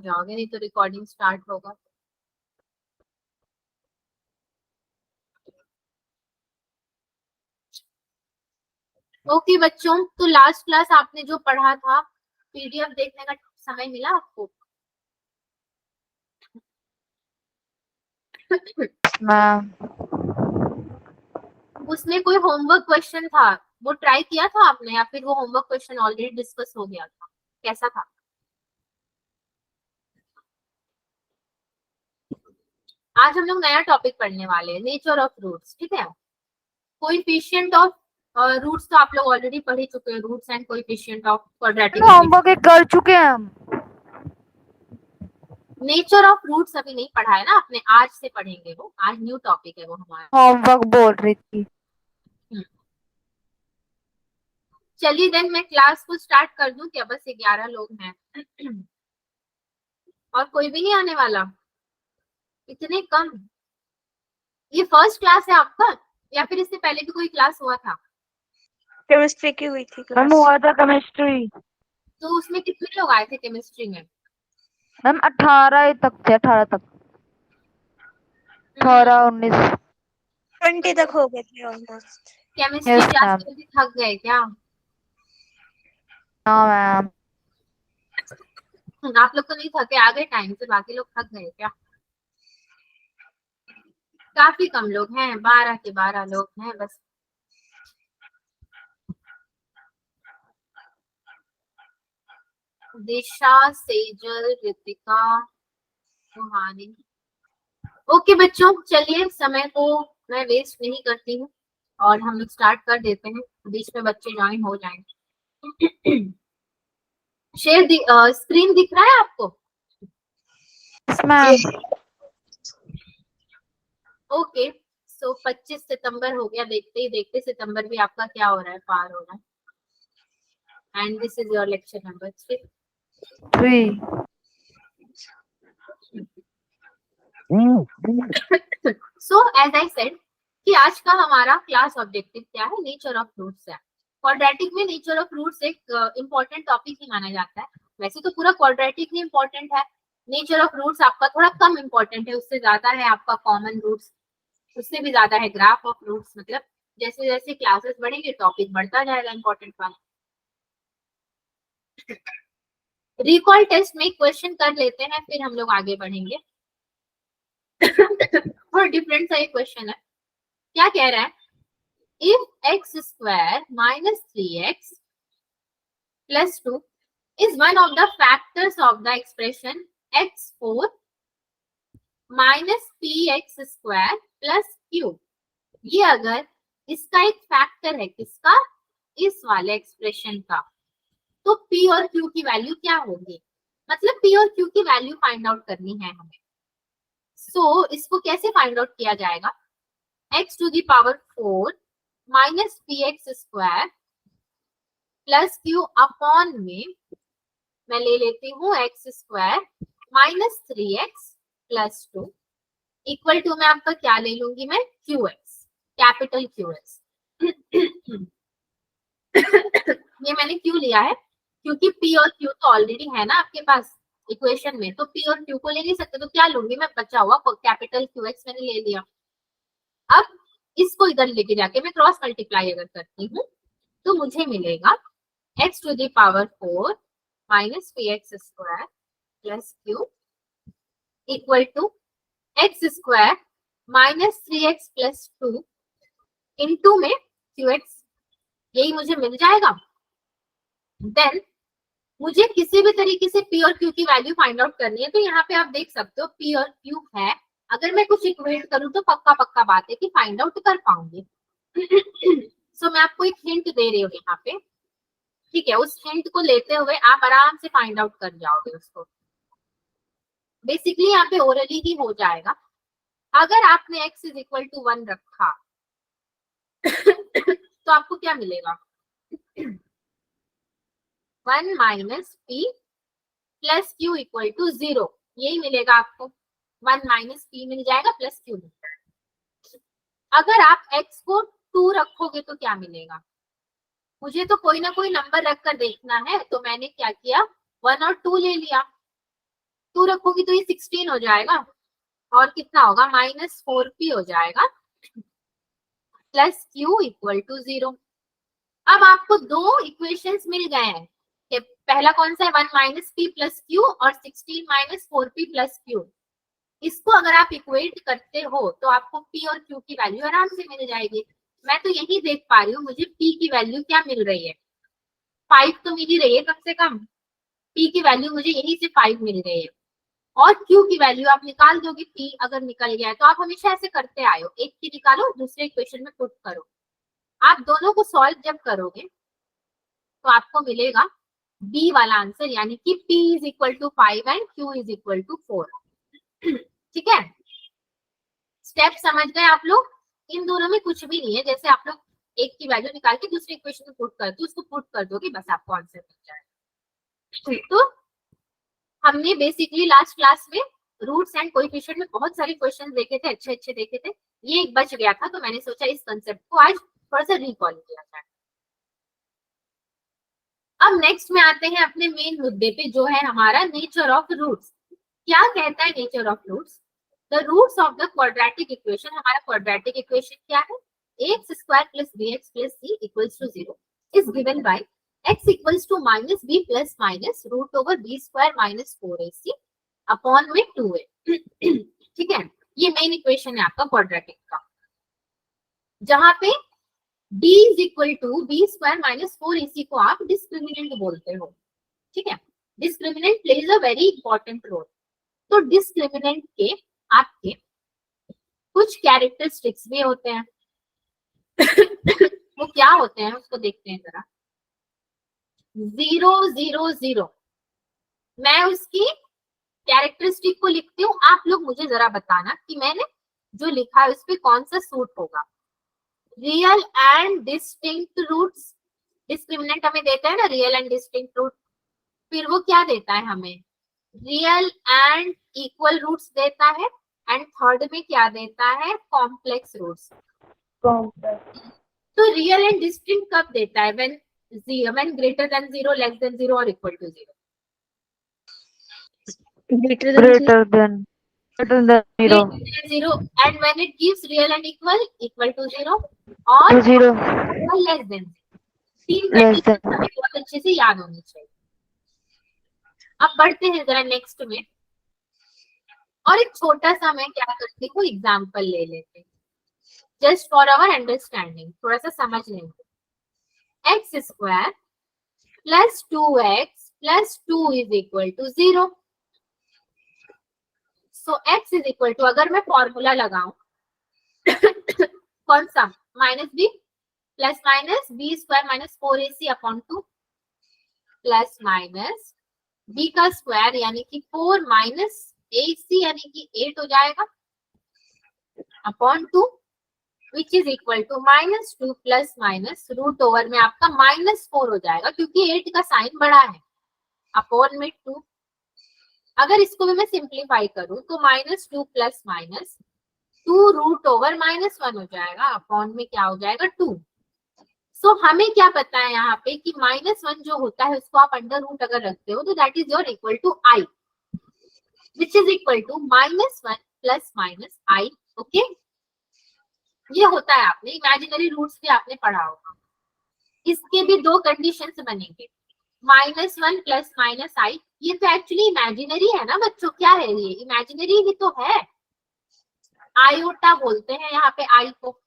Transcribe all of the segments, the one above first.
जाओगे, नहीं तो रिकॉर्डिंग स्टार्ट होगा। ओके बच्चों, तो लास्ट क्लास आपने जो पढ़ा था, पीडीएफ देखने का समय मिला आपको? उसमें कोई होमवर्क क्वेश्चन था, वो ट्राई किया था आपने, या फिर वो होमवर्क क्वेश्चन ऑलरेडी डिस्कस हो गया था? कैसा था? आज हम लोग नया टॉपिक पढ़ने वाले हैं, नेचर ऑफ रूट्स। ठीक है, कोएफिशिएंट ऑफ रूट्स तो आप लोग ऑलरेडी पढ़ ही चुके हैं, roots and coefficient of quadratic homework कर चुके हैं हम। नेचर ऑफ रूट्स अभी नहीं पढ़ा है ना आपने, आज से पढ़ेंगे, वो आज न्यू टॉपिक है वो हमारा। होमवर्क बोल रही थी। चलिए देन मैं क्लास को स्टार्ट कर दूं क्या? बस 11 लोग हैं और कोई भी नहीं आने वाला? इतने कम? ये फर्स्ट क्लास है आपका या फिर इससे पहले भी कोई क्लास हुआ था? केमिस्ट्री की हुई थी मैम क्लास। हुआ था केमिस्ट्री। तो उसमें कितने लोग आए थे केमिस्ट्री में? मैम 18 तक थे, 18 तक, 18 19। 20 तक हो गए थे almost. Chemistry yes class ma'am. में भी थक गए क्या? हाँ मैम। आप लोग तो नहीं थके, आ गए टाइम से, बाकी लोग थक गए क्या? काफी कम लोग हैं, 12 के 12 लोग हैं बस। दिशा, सेजल, रितिका, सुहानी। ओके बच्चों, चलिए समय को मैं वेस्ट नहीं करती हूँ और हम लोग स्टार्ट कर देते हैं, बीच में बच्चे ज्वाइन हो जाएंगे। शेयर स्क्रीन दिख रहा है आपको? Yes ma'am. ओके, सो 25 सितंबर हो गया, देखते ही देखते सितंबर भी आपका क्या हो रहा है, पार हो रहा है। And this is your lecture number 3। So as I said कि आज का हमारा क्लास ऑब्जेक्टिव क्या है? नेचर ऑफ रूट्स है। क्वाड्रेटिक में नेचर ऑफ रूट्स एक इम्पोर्टेंट टॉपिक ही माना जाता है। वैसे तो पूरा क्वाड्रेटिक ही इम्पोर्टेंट है, नेचर ऑफ रूट्स आपका थोड़ा कम इम्पोर्टेंट है, उससे ज्यादा है आपका कॉमन रूट्स, उससे भी ज्यादा है ग्राफ ऑफ रूट्स। मतलब जैसे जैसे क्लासेस बढ़ेंगे टॉपिक बढ़ता जाएगा इम्पोर्टेंट वाला। रिकॉल टेस्ट में क्वेश्चन कर लेते हैं, फिर हम लोग आगे बढ़ेंगे। और डिफरेंट सा एक क्वेश्चन है, क्या कह रहा है? If x square minus 3x plus 2 is one of the factors of the expression x4 minus px square plus q, ये अगर इसका एक फैक्टर है, किसका? इस वाले एक्सप्रेशन का, तो p और q की वैल्यू क्या होगी? मतलब p और q की वैल्यू फाइंड आउट करनी है हमें। सो इसको कैसे फाइंड आउट किया जाएगा? x to the power 4 minus px square plus q upon में मैं ले लेती हूँ x square minus 3x plus 2 equal to में आपका क्या ले लूंगी मैं? QX, capital QX। ये मैंने क्यों लिया है? क्योंकि P और Q तो ऑलरेडी है ना आपके पास इक्वेशन में, तो P और Q को ले नहीं सकते, तो क्या लूंगी मैं? बचा हुआ कैपिटल QX मैंने ले लिया। अब इसको इधर लेके जाके मैं क्रॉस मल्टीप्लाई अगर करती हूँ तो मुझे मिलेगा x to the power 4 minus px square plus q equal to x square minus 3x plus 2 into में qx, यही मुझे मिल जाएगा। देन मुझे किसी भी तरीके से p और q की वैल्यू फाइंड आउट करनी है, तो यहाँ पे आप देख सकते हो p और q है, अगर मैं कुछ इक्वेट करूं तो पक्का पक्का बात है कि फाइंड आउट कर पाऊंगी। सो मैं आपको एक हिंट दे रही हूँ यहाँ पे, ठीक है? उस हिंट को लेते हुए आप आराम से फाइंड आउट कर जाओगे उसको। बेसिकली यहाँ पे ओरली ही हो जाएगा। अगर आपने x इज इक्वल टू 1 रखा तो आपको क्या मिलेगा? 1 minus P plus Q equal to 0, यही मिलेगा आपको। 1 माइनस पी मिल जाएगा प्लस क्यू मिल जाएगा। अगर आप x को 2 रखोगे तो क्या मिलेगा? मुझे तो कोई ना कोई नंबर रख कर देखना है, तो मैंने क्या किया? 1 और 2 ले लिया। 2 रखोगी तो ये 16 हो जाएगा और कितना होगा -4p हो जाएगा प्लस q इक्वल टू 0। अब आपको दो इक्वेशंस मिल गए हैं। पहला कौन सा है 1 माइनस पी प्लस क्यू और 16 माइनस 4p प्लस क्यू। इसको अगर आप इक्वेट करते हो तो आपको p और q की वैल्यू आराम से मिल जाएगी। मैं तो यही देख पा रही हूँ मुझे p की वैल्यू क्या मिल रही है, 5 तो मिल ही रही है कम से कम। p की वैल्यू मुझे यही से 5 मिल रही है और q की वैल्यू आप निकाल दोगे। p अगर निकल गया है तो आप हमेशा ऐसे करते आए हो, एक की निकालो दूसरे इक्वेशन में पुट करो। आप दोनों को सॉल्व जब करोगे तो आपको मिलेगा बी वाला आंसर, यानी कि p is equal to 5 and q is equal to 4। ठीक है, स्टेप समझ गए आप लोग। इन दोनों में कुछ भी नहीं है, जैसे आप लोग एक की वैल्यू निकाल के दूसरे इक्वेशन में पुट कर दो, उसको पुट कर दोगे बस आपको आंसर मिल जाएगा। तो हमने बेसिकली लास्ट क्लास में रूट्स एंड कोएफिशिएंट में बहुत सारे क्वेश्चन देखे थे, अच्छे अच्छे देखे थे। ये एक बच गया था तो मैंने सोचा इस कंसेप्ट को आज थोड़ा सा रिकॉल किया जाए। अब नेक्स्ट में आते हैं अपने मेन मुद्दे पे, जो है हमारा नेचर ऑफ रूट्स। क्या कहता है nature of roots? The roots of the quadratic equation. हमारा क्वाड्रेटिक इक्वेशन क्या है? ax square plus bx plus c equals to 0 is given by x equals to minus b plus minus root over b square minus 4ac upon में 2a। ठीक है, ये main equation है आपका quadratic का, जहां पे b is equal to B square minus 4ac को आप डिस्क्रिमिनेंट बोलते हो। ठीक है, discriminant plays a very important role. तो डिस्क्रिमिनेंट के आपके कुछ कैरेक्टरिस्टिक्स भी होते हैं। वो क्या होते हैं उसको देखते हैं जरा। 0 0 0, मैं उसकी कैरेक्टरिस्टिक को लिखती हूँ, आप लोग मुझे जरा बताना कि मैंने जो लिखा है उस पे कौन सा सूट होगा। Real and distinct roots, discriminant हमें देता है ना रियल एंड डिस्टिंक्ट रूट, फिर वो क्या देता है हमें? रियल एंड इक्वल रूट्स देता है, एंड थर्ड में क्या देता है? Complex roots. तो रियल एंड डिस्टिंक्ट कब देता है? When greater than 0, less than 0 और equal to 0। Greater than greater than 0 0 and when it gives real and equal to 0 और 0 लेस देन। तीन less कंडीशन than हमें बहुत अच्छे से याद होनी चाहिए। अब बढ़ते हैं जरा नेक्स्ट में, और एक छोटा सा मैं क्या करती हूँ एग्जाम्पल ले लेते हैं जस्ट फॉर आवर अंडरस्टैंडिंग, थोड़ा सा समझ लेंगे। X square plus 2x plus 2 is equal to 0। So x is equal to, अगर मैं फॉर्मूला लगाऊं कौन सा? Minus B plus minus B square minus 4ac upon 2 plus minus B का स्क्वायर यानी कि 4 माइनस ac यानी कि 8 हो जाएगा upon 2 which is equal to minus 2 plus minus root over में आपका -4 हो जाएगा क्योंकि 8 का साइन बड़ा है अपॉन में 2। अगर इसको भी मैं सिंप्लीफाई करूं तो -2 प्लस माइनस 2 रूट ओवर -1 हो जाएगा अपॉन में क्या हो जाएगा 2। सो हमें क्या पता है यहाँ पे कि -1 जो होता है उसको आप अंडर रूट अगर रखते हो तो that is your equal to i which is equal to -1 plus minus i। Okay, ये होता है, आपने इमेजिनरी रूट्स भी आपने पढ़ा होगा। इसके भी दो कंडीशंस बनेंगे, -1 प्लस माइनस i। ये तो एक्चुअली इमेजिनरी है ना बच्चों, क्या है ये? इमेजिनरी ही तो है, आयोटा बोलते हैं यहाँ पे i को।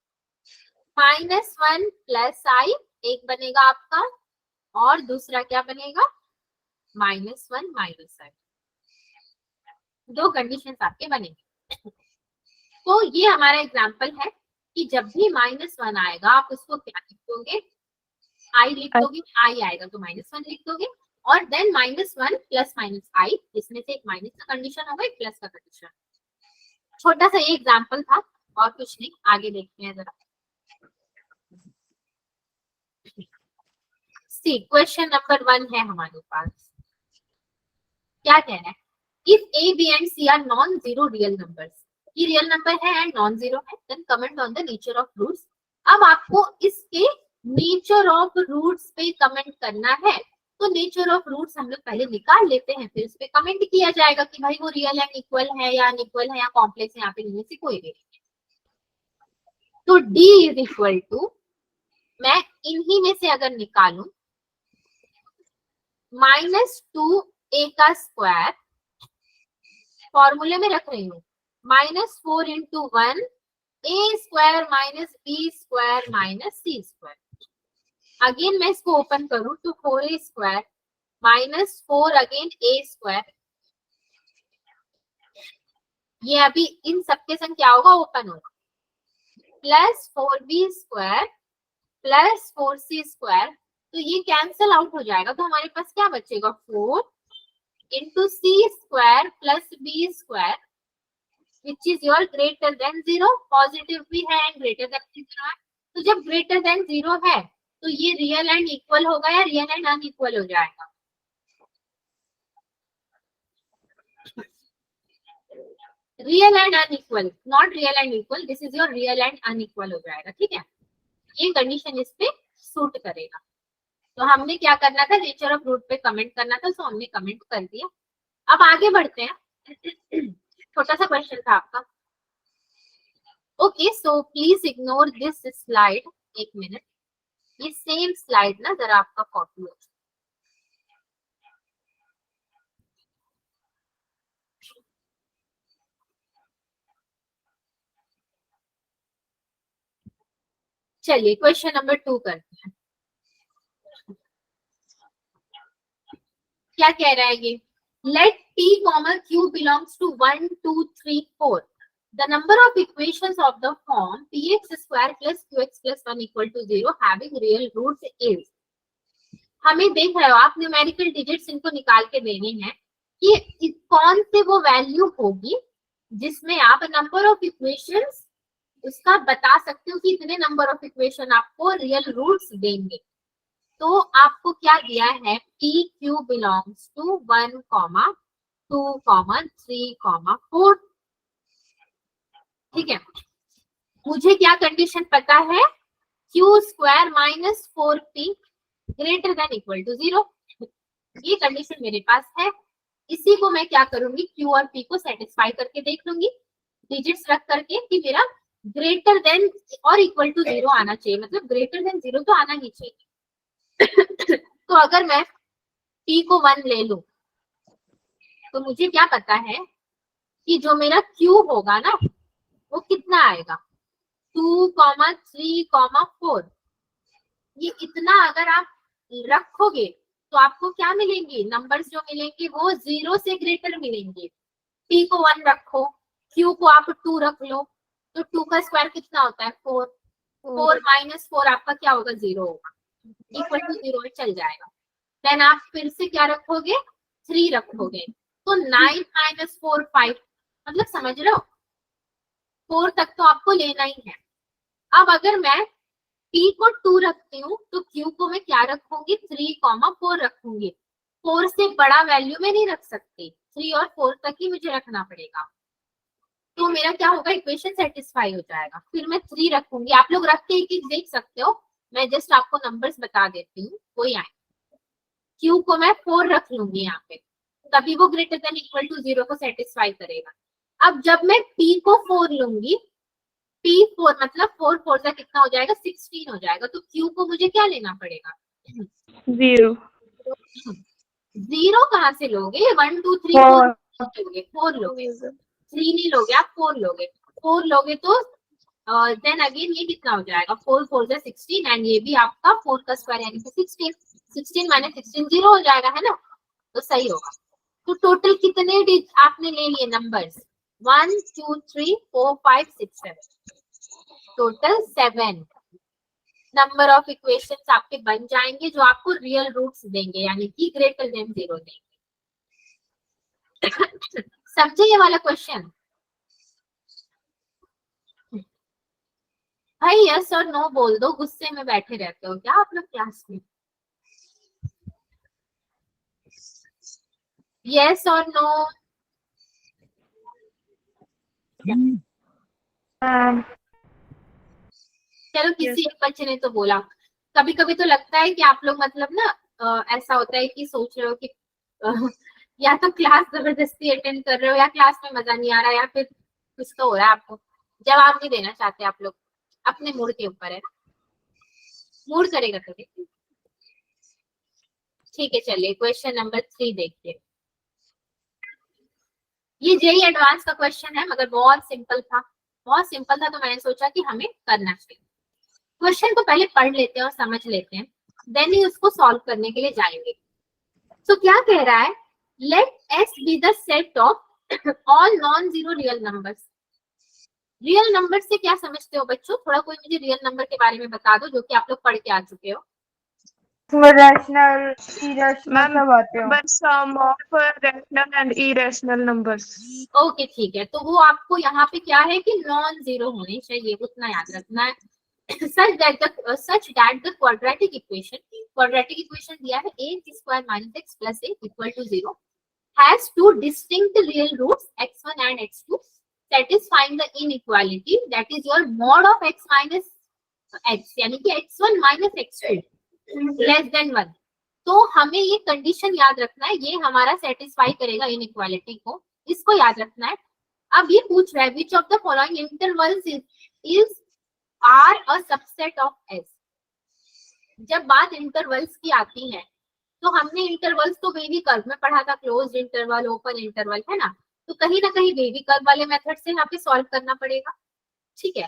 -1 प्लस i एक बनेगा आपका, और दूसरा क्या बनेगा? -1 माइनस i। दो कंडीशंस आपके बनेंगे। तो ये हमारा एग्जांपल है कि जब भी -1 आएगा आप उसको क्या लिख दोगे? i लिख दोगे, i आएगा तो -1 लिख दोगे, और देन -1 प्लस माइनस i, इसमें से एक माइनस का कंडीशन होगा एक प्लस का कंडीशन। छोटा सा ये एग्जांपल था और कुछ नहीं, आगे देखते हैं जरा। सी क्वेश्चन नंबर 1 है हमारे पास, क्या कह रहा है? If a b and c are non zero real numbers, ये रियल नंबर है एंड नॉन जीरो है, then comment on the nature of roots. अब आपको इसके नेचर ऑफ रूट्स पे कमेंट करना है तो नेचर ऑफ रूट्स हम लोग पहले निकाल लेते हैं, फिर उस पर कमेंट किया जाएगा कि भाई वो रियल एंड इक्वल है या अनइक्वल है या कॉम्प्लेक्स है, यहाँ पे इनमें से कोई भी नहीं। तो D इज इक्वल टू, मैं इन्हीं में से अगर निकालूं, -2a का स्क्वायर, फॉर्मूले में रख रही हूँ, -4 × 1 a square -b square -c square. Again मैं इसको ओपन करूं तो 4a square -4 again a square, ये अभी इन सबके संग क्या होगा, ओपन होगा, plus 4b square plus 4c square, तो ये कैंसल आउट हो जाएगा, तो हमारे पास क्या बचेगा, 4 × c square plus b square which is your greater than 0, positive भी है एंड ग्रेटर देन 0 है। तो जब ग्रेटर देन 0 है तो ये रियल एंड इक्वल होगा या रियल एंड अनइक्वल हो जाएगा, real and unequal, not real and equal, this is your real and unequal हो जाएगा, ठीक है। ये कंडीशन इस पे सूट करेगा। तो हमने क्या करना था, नेचर ऑफ रूट पे कमेंट करना था, सो हमने कमेंट कर दिया। अब आगे बढ़ते हैं, छोटा सा क्वेश्चन था आपका। Okay, so please ignore this slide, एक मिनट, ये सेम स्लाइड ना जरा आपका कॉपी हो। चलिए क्वेश्चन नंबर 2 करते हैं। क्या कह रहा है ये, late p, q belongs to 1 2 3 4, the number of equations of the form px square plus qx plus 1 equal to 0 having real roots is, हमें देख रहे हो आप, न्यूमेरिकल डिजिट्स इनको निकाल के देने हैं कि कौन से वो वैल्यू होगी जिसमें आप नंबर ऑफ इक्वेशंस उसका बता सकते हो कि इतने नंबर ऑफ इक्वेशन आपको रियल रूट्स देंगे। तो आपको क्या दिया है, p q belongs to 1, 2, 3, 4, ठीक है। मुझे क्या कंडीशन पता है, q square -4p greater than equal to 0, ये कंडीशन मेरे पास है। इसी को मैं क्या करूंगी, q और p को सेटिस्फाई करके देख लूंगी, डिजिट्स रख करके कि मेरा ग्रेटर देन और इक्वल टू 0 आना चाहिए, मतलब ग्रेटर देन 0 तो आना ही चाहिए। तो अगर मैं p को 1 ले लूं तो मुझे क्या पता है कि जो मेरा q होगा ना वो कितना आएगा, 2, 3, 4, ये इतना अगर आप रखोगे तो आपको क्या मिलेंगे, नंबर्स जो मिलेंगे वो 0 से ग्रेटर मिलेंगे। p को 1 रखो, q को आप 2 रख लो, तो 2 का स्क्वायर कितना होता है, 4, 4 -4 आपका क्या होगा, 0 होगा, इक्वल टू 0 में चल जाएगा। देन आप फिर से क्या रखोगे, 3 रखोगे, तो 9 -4 5, मतलब समझ रहे हो, 4 तक तो आपको लेना ही है। अब अगर मैं p को 2 रखती हूँ तो q को मैं क्या रखूंगी, 3, 4 रखूंगी। 4 से बड़ा वैल्यू में नहीं रख सकती, 3 और 4 तक ही मुझे रखना पड़ेगा। तो मेरा क्या होगा, इक्वेशन सेटिस्फाई हो जाएगा। फिर मैं 3 रखूंगी, आप लोग रख के एक एक देख सकते हो, मैं जस्ट आपको नंबर्स बता देती हूँ, कोई आए। q को मैं 4 रख लूंगी यहाँ पे, तभी वो ग्रेटर देन इक्वल टू 0 को सेटिस्फाई करेगा। अब जब मैं p को 4 लूंगी, p4 मतलब 4 4 का कितना हो जाएगा, 16 हो जाएगा। तो q को मुझे क्या लेना पड़ेगा, 0। 0 कहाँ से लोगे, 1 2 3 4 लोगे, 4 लोगे, 3 नहीं लोगे आप, 4 लोगे, 4 लोगे तो देन अगेन ये कितना हो जाएगा, 4 4 जा 16, एंड ये भी आपका 4 का स्क्वायर यानी कि 16, 16 माइनस 16 0 हो जाएगा, है ना, तो सही होगा। तो टोटल कितने आपने ले लिए numbers, 1 2 3 4 5 6 7, total 7 number of equations आपके बन जाएंगे जो आपको रियल रूट्स देंगे, यानी कि ग्रेटर देन 0 देंगे। समझे ये वाला क्वेश्चन भाई, यस और नो बोल दो, गुस्से में बैठे रहते हो क्या आप लोग क्लास में, यस और नो। चलो किसी एक बच्चे ने तो बोला, कभी कभी तो लगता है कि आप लोग मतलब ना ऐसा होता है कि सोच रहे हो कि या तो क्लास जबरदस्ती अटेंड कर रहे हो या क्लास में मजा नहीं आ रहा या फिर कुछ तो हो रहा है, आपको जवाब नहीं देना चाहते आप लोग, अपने मूड के ऊपर है, मूड करेगा तो देखिए। ठीक है, चलिए क्वेश्चन नंबर 3 देखिए। ये जेई एडवांस का क्वेश्चन है मगर बहुत सिंपल था, बहुत सिंपल था, तो मैंने सोचा कि हमें करना चाहिए। क्वेश्चन को पहले पढ़ लेते हैं और समझ लेते हैं, देन ही उसको सॉल्व करने के लिए जाएंगे। तो क्या कह रहा है, let S be the set of all non zero real numbers. Real number से क्या समझते हो बच्चों, थोड़ा कोई मुझे रियल नंबर के बारे में बता दो जो कि आप लोग पढ़ के आ चुके हो। रैशनल इरेशनल सब आते हो। But sum of rational and irrational numbers. Okay ठीक है, तो वो आपको यहाँ पे क्या है कि नॉन जीरो होने चाहिए, उतना याद रखना है। such that the quadratic equation दिया है ax square minus x plus a equal to 0 has two distinct real roots x1 and x2 satisfying the inequality that is your mod of x minus x, यानी कि x1 minus x2 less than 1। तो हमें ये condition याद रखना है, ये हमारा सेटिस्फाई करेगा इनइक्वालिटी को, इसको याद रखना है। अब ये पूछ रहा है which of the following intervals is are a subset of S. जब बात इंटरवल्स की आती है तो हमने इंटरवल्स तो वेवी कर्व में पढ़ा था, क्लोज्ड इंटरवल, ओपन इंटरवल, है ना, तो कहीं ना कहीं वेवी कर्व वाले मेथड से यहाँ पे सॉल्व करना पड़ेगा, ठीक है।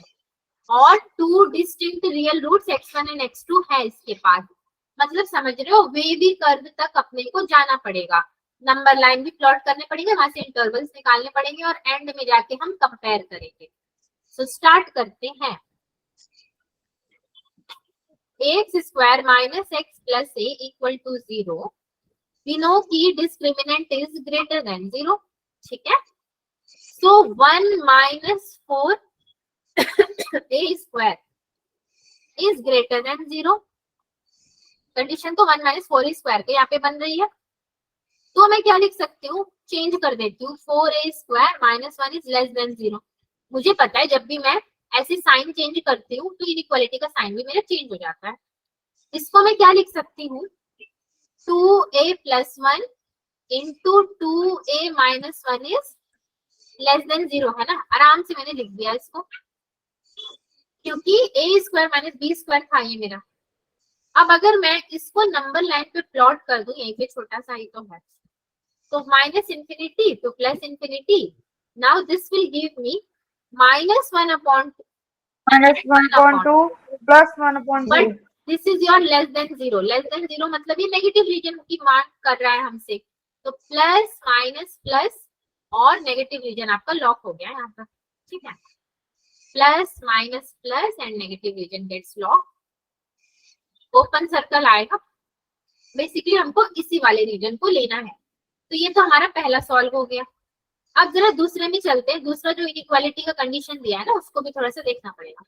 और two distinct real roots x1 and x2 है इसके पास, मतलब समझ रहे हो, वेवी कर्व तक अपने को जाना पड़ेगा, नंबर लाइन भी प्लॉट करने पड़ेंगे, वहां से इंटरवल्स निकालने पड़ेंगे और एंड में जाके हम कंपेयर करेंगे। सो स्टार्ट करते हैं। X square minus X plus A equal to 0, we know की डिस्क्रिमिनेंट इज ग्रेटर देन 0, ठीक है। So 1 minus 4 A square is greater than 0। Condition तो 1 माइनस 4 स्क्वायर के यहाँ पे बन रही है, तो मैं क्या लिख सकती हूँ, चेंज कर देती हूँ, 4a square minus 1 is less than 0। मुझे पता है जब भी मैं ऐसे साइन चेंज करती हूँ तो इनइक्वालिटी का साइन भी मेरा चेंज हो जाता है। इसको मैं क्या लिख सकती हूँ, 2a plus 1 into 2a minus 1 is less than 0, है ना, आराम से मैंने लिख दिया इसको, क्योंकि a square minus b square था ये मेरा। अब अगर मैं इसको नंबर लाइन पे प्लॉट कर दूं, यहीं पे छोटा सा ही तो है, तो minus infinity two plus infinity, now this will give me minus 1 upon -1/2 plus 1/2। But this is your less than 0, less than 0 मतलब ये नेगेटिव रीजन की मार्क कर रहा है हमसे, तो प्लस माइनस प्लस और नेगेटिव रीजन आपका लॉक हो गया यहाँ पर, ठीक है, plus minus plus and negative region gets lock, open circle आएगा। बेसिकली हमको इसी वाले रीजन को लेना है, तो ये तो हमारा पहला सॉल्व हो गया। अब जरा दूसरे में चलते हैं, दूसरा जो इनइक्वालिटी का कंडीशन दिया है ना उसको भी थोड़ा सा देखना पड़ेगा।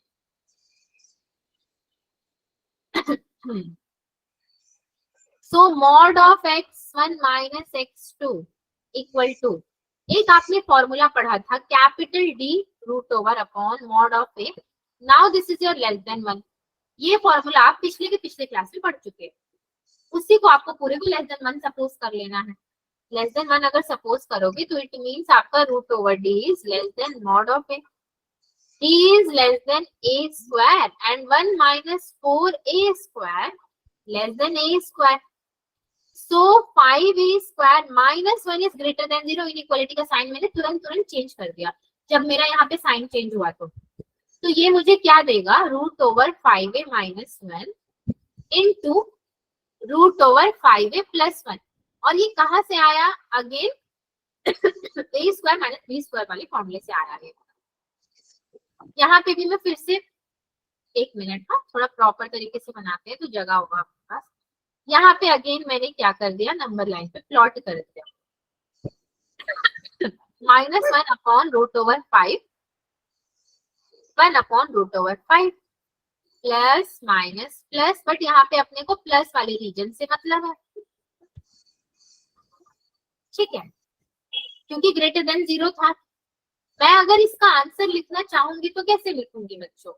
So mod of x1 minus x2 equal to, एक आपने फॉर्मूला पढ़ा था capital D root over upon mod of a, now this is your less than 1। ये फॉर्मूला आप पिछले के पिछले क्लास में पढ़ चुके हैं, उसी को आपको पूरे को लेस देन 1 सपोज कर लेना है। लेस देन 1 अगर सपोज करोगे तो इट मींस आपका root over d is less than mod of A, d is less than a square and 1 minus 4a square less than a square. So 5a square minus 1 is greater than 0, inequality का sign मैंने तुरंत change कर दिया जब मेरा यहाँ पे sign change हुआ तो ये मुझे क्या देगा, root over 5a minus 1 into root over 5a plus 1, और ये कहाँ से आया, again a square minus b square वाले फॉर्मूले से आया है। यहाँ पे भी मैं फिर से एक मिनट, हाँ थोड़ा प्रॉपर तरीके से बनाते हैं तो जगह होगा आपके पास। यहाँ पे अगेन मैंने क्या कर दिया, नंबर लाइन पे प्लॉट कर दिया, minus 1 upon root over 5, 1 upon root over 5 plus minus plus, but यहाँ पे अपने को प्लस वाले रीजन से मतलब है, ठीक है, क्योंकि ग्रेटर देन 0 था। मैं अगर इसका आंसर लिखना चाहूंगी तो कैसे लिखूंगी बच्चों,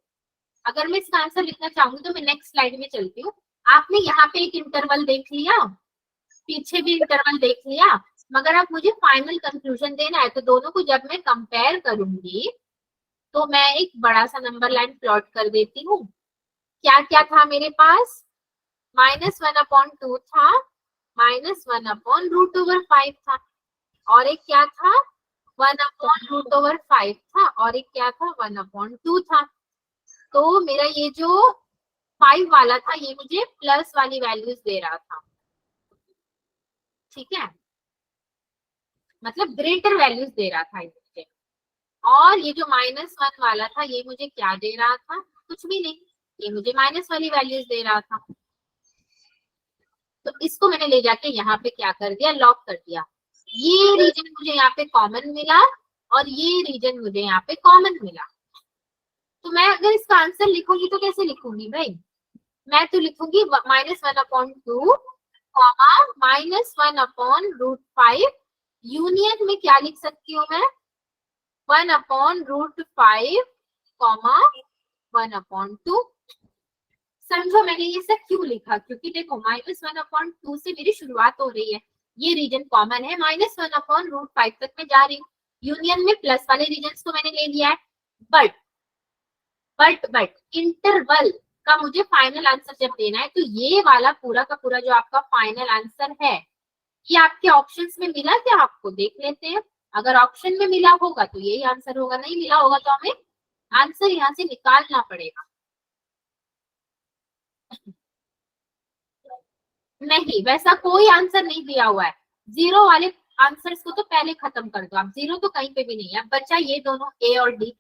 अगर मैं इसका आंसर लिखना चाहूंगी तो मैं नेक्स्ट स्लाइड में चलती हूँ, आपने यहाँ पे एक इंटरवल देख लिया, पीछे भी इंटरवल देख लिया, मगर अब मुझे फाइनल कंक्लूजन देना है। तो दोनों को जब मैं कंपेयर करूंगी तो मैं एक बड़ा सा नंबर लाइन प्लॉट कर देती हूँ। क्या क्या था मेरे पास, -1/2 था, -1/√5 था, और एक क्या था 1/√5 था, और एक क्या था 1/2 था। तो मेरा ये जो 5 वाला था ये मुझे प्लस वाली वैल्यूज दे रहा था, ठीक है, मतलब ग्रेटर वैल्यूज दे रहा था मुझे। और ये जो -1 वाला था ये मुझे क्या दे रहा था, कुछ भी नहीं, ये मुझे माइनस वाली वैल्यूज दे रहा था। तो इसको मैंने ले जाके यहाँ पे क्या कर दिया, लॉक कर दिया। ये रीजन मुझे यहाँ पे कॉमन मिला और ये रीजन मुझे यहाँ पे कॉमन मिला। तो मैं अगर इसका आंसर लिखूंगी तो कैसे लिखूंगी भाई, मैं तो लिखूंगी -1/2 -1/√5 यूनियन में क्या लिख सकती हूँ मैं 1/√5 1/2। समझो मैंने ये सब क्यों लिखा, क्योंकि देखो -1/2 से मेरी शुरुआत हो रही है, ये रीजन कॉमन है, -1/√5 तक मैं जा रही हूँ, यूनियन में प्लस वाले रीजन को मैंने ले लिया है। बट इंटरवल का मुझे फाइनल आंसर जब देना है तो ये वाला पूरा का पूरा जो आपका फाइनल आंसर है ये आपके ऑप्शंस में मिला क्या, आपको देख लेते हैं। अगर ऑप्शन में मिला होगा तो यही आंसर होगा, नहीं मिला होगा तो हमें आंसर यहाँ से निकालना पड़ेगा। नहीं, वैसा कोई आंसर नहीं दिया हुआ है, जीरो वाले आंसर्स को तो पहले खत्म कर दो आप, जीरो तो कहीं पे भी नहीं है। बचा ये दोनों ए और डी,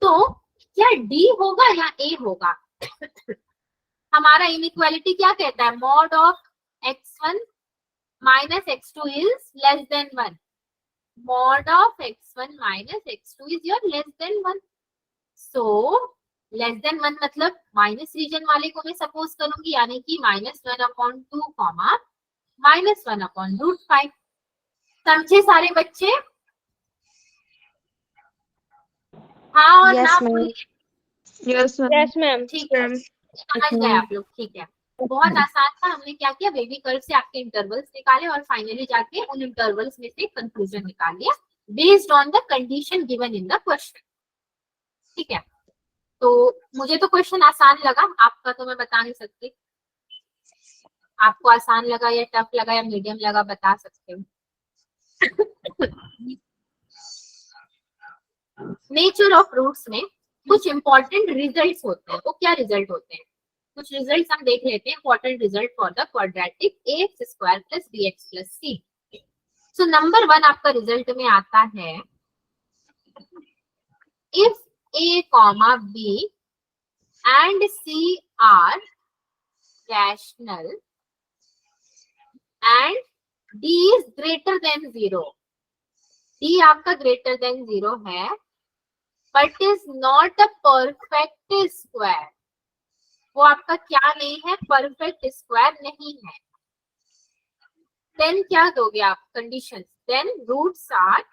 तो क्या डी होगा या ए होगा हमारा इनइक्वालिटी क्या कहता है, mod of x1 minus x2 is less than 1, mod of x1 minus x2 is your less than 1। So less than 1 मतलब माइनस रीजन वाले को मैं सपोज करूंगी, यानी कि -1/2 -1/√5। समझे सारे बच्चे, हाँ और ना बोलिए, यस मैम। Yes ma'am. ठीक है, समझ गए आप लोग, ठीक है। बहुत आसान था, हमने क्या किया, बेबी कर्व से आपके इंटरवल्स निकाले और फाइनली जाके उन इंटरवल्स में से कंक्लूजन निकाल लिया based on the condition given in the question, ठीक है। तो मुझे तो क्वेश्चन आसान लगा, आपका तो मैं बता नहीं सकती, आपको आसान लगा या टफ लगा या मीडियम लगा बता सकते हो। नेचर ऑफ रूट्स में कुछ इंपॉर्टेंट रिजल्ट्स होते हैं, वो क्या रिजल्ट होते हैं, कुछ रिजल्ट्स हम देख लेते हैं। Important result for the quadratic ax² + bx + c। So number 1 आपका रिजल्ट में आता है, if a, b and c are rational and d is greater than 0, d आपका greater than 0 है but is not a perfect square, वो आपका क्या नहीं है, परफेक्ट स्क्वायर नहीं है। देन क्या दोगे आप condition, then roots are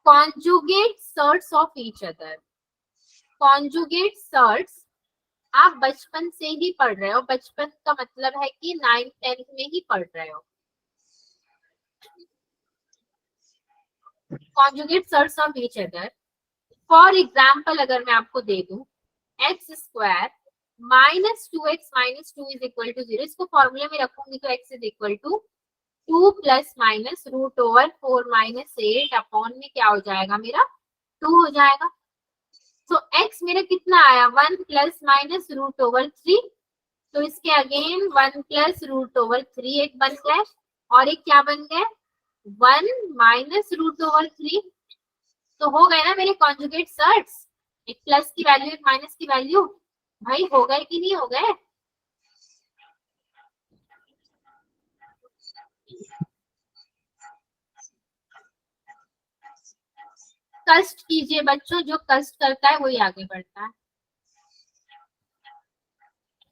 conjugate surds of each other. Conjugate surds आप बचपन से ही पढ़ रहे हो, बचपन का मतलब है कि 9th 10th में ही पढ़ रहे हो। Conjugate surds of each other, for example अगर मैं आपको दे दूं x² -2x - 2 = 0, इसको फॉर्मूले में रखूंगी तो x = 2 ± √4 - 8 अपॉन में क्या हो जाएगा मेरा 2 हो जाएगा। तो x मेरा कितना आया 1 ± √3, तो इसके अगेन 1 + √3 एक बन गया और एक क्या बन गया 1 - √3। तो हो गए ना मेरे कॉन्जुगेट सर्ट्स, एक प्लस की वैल्यू एक माइनस की वैल्यू, भाई हो गए कि नहीं हो गए। कष्ट कीजिए बच्चों, जो कष्ट करता है वही आगे बढ़ता है।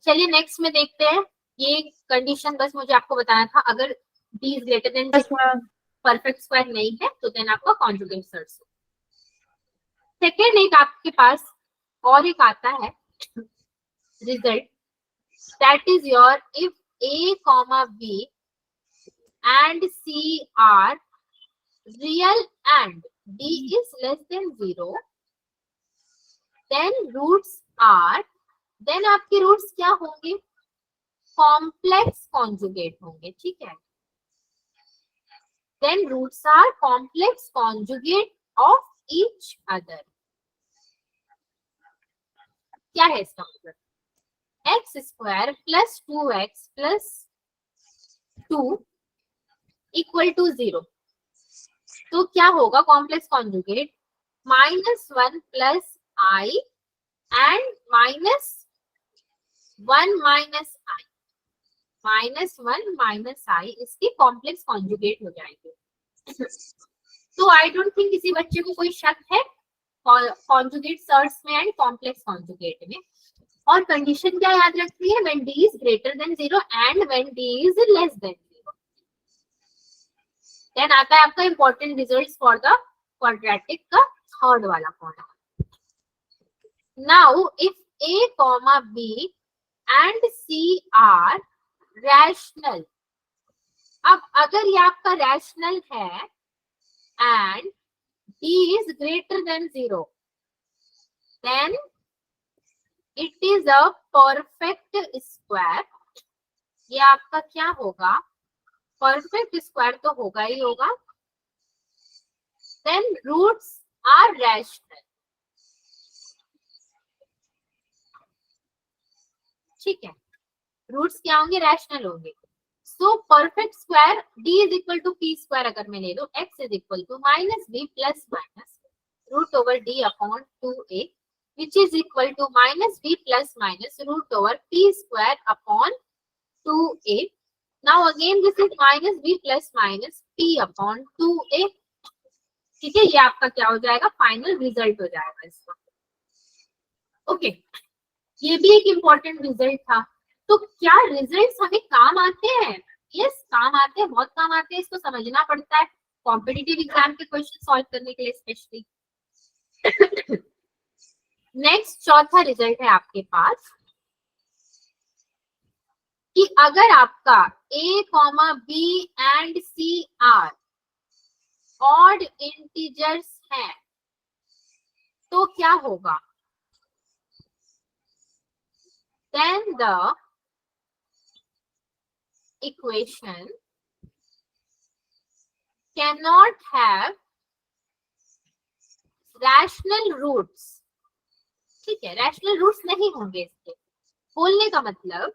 चलिए नेक्स्ट में देखते हैं, ये कंडीशन बस मुझे आपको बताना था, अगर d is greater than perfect square नहीं है तो देन आपका कॉन्जुगेट सर्ट्स। सेकेंड एक आपके पास और एक आता है result, that is your if A comma B and C are real and D is less than 0, then roots are, then आपके रूट्स क्या होंगे, कॉम्प्लेक्स कॉन्जुगेट होंगे, ठीक है। then roots are complex conjugate of each other। क्या है इसका मतलब, X square plus 2x plus 2 equal to 0, तो क्या होगा complex conjugate, -1 plus i and -1 minus i, -1 minus i इसके कॉम्प्लेक्स कॉन्जुगेट हो जाएंगे। तो आई डोंट थिंक किसी बच्चे को कोई शक है कॉन्जुगेट सर्ट्स में एंड कॉम्प्लेक्स कॉन्जुगेट में। और कंडीशन क्या याद रखनी है, when d is greater than 0 and when d is less than 0। Then आता है आपका important results for the quadratic का थर्ड वाला formula. Now if a comma b and c are rational, अब अगर ये आपका रैशनल है and d is greater than 0, then it is a perfect square। ये आपका क्या होगा, परफेक्ट स्क्वायर तो होगा ही होगा। then roots are rational, ठीक है, रूट्स क्या होंगे, रैशनल होंगे। So perfect square d is equal to P square अगर मैं ले लूं, x is equal to minus B plus minus root over d upon 2a which is equal to minus B plus minus root over P square upon 2a। Now again this is minus B plus minus p upon 2a, ठीक है। ये आपका क्या हो जाएगा, final result हो जाएगा इसका। ओके, ये भी एक इम्पोर्टेंट रिजल्ट था। तो क्या रिजल्ट्स हमें काम आते हैं, यस काम आते हैं, बहुत काम आते हैं, इसको समझना पड़ता है कॉम्पिटिटिव एग्जाम के क्वेश्चन सॉल्व करने के लिए स्पेशली। नेक्स्ट चौथा रिजल्ट है आपके पास कि अगर आपका a comma b and c are odd integers हैं तो क्या होगा, then the equation cannot have rational roots, ठीक है, रैशनल रूट्स नहीं होंगे इसके। बोलने का मतलब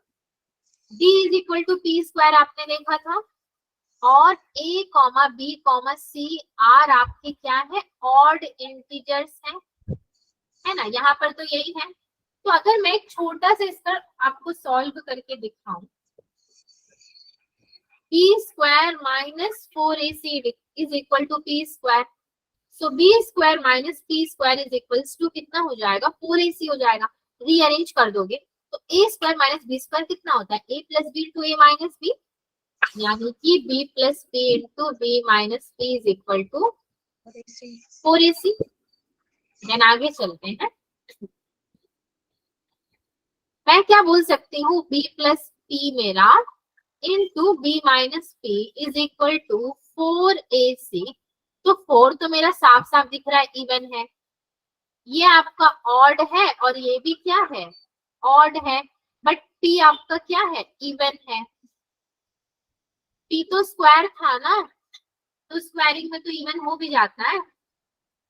d is equal to P square आपने देखा था, और a comma b comma c are आपके क्या है, ऑड इंटीजर्स है ना, यहाँ पर तो यही है। तो अगर मैं एक छोटा सा इसका आपको सॉल्व करके दिखाऊं, p square minus 4ac is equal to p square, so b square minus p square is equals to कितना हो जाएगा, 4ac हो जाएगा। रीअरेंज कर दोगे तो a square minus b square कितना होता है, a plus b to a minus b, यानी कि b plus b into b minus b is equal to 4ac। Then आगे चलते हैं, मैं क्या बोल सकती हूँ, b प्लस p मेरा into b minus p is equal to 4ac। तो 4 तो मेरा साफ साफ दिख रहा है इवन है, ये आपका ऑड है और ये भी क्या है, ऑड है, बट p आपका क्या है, इवन है। p तो स्क्वायर था ना, तो स्क्वायरिंग में तो इवन हो भी जाता है,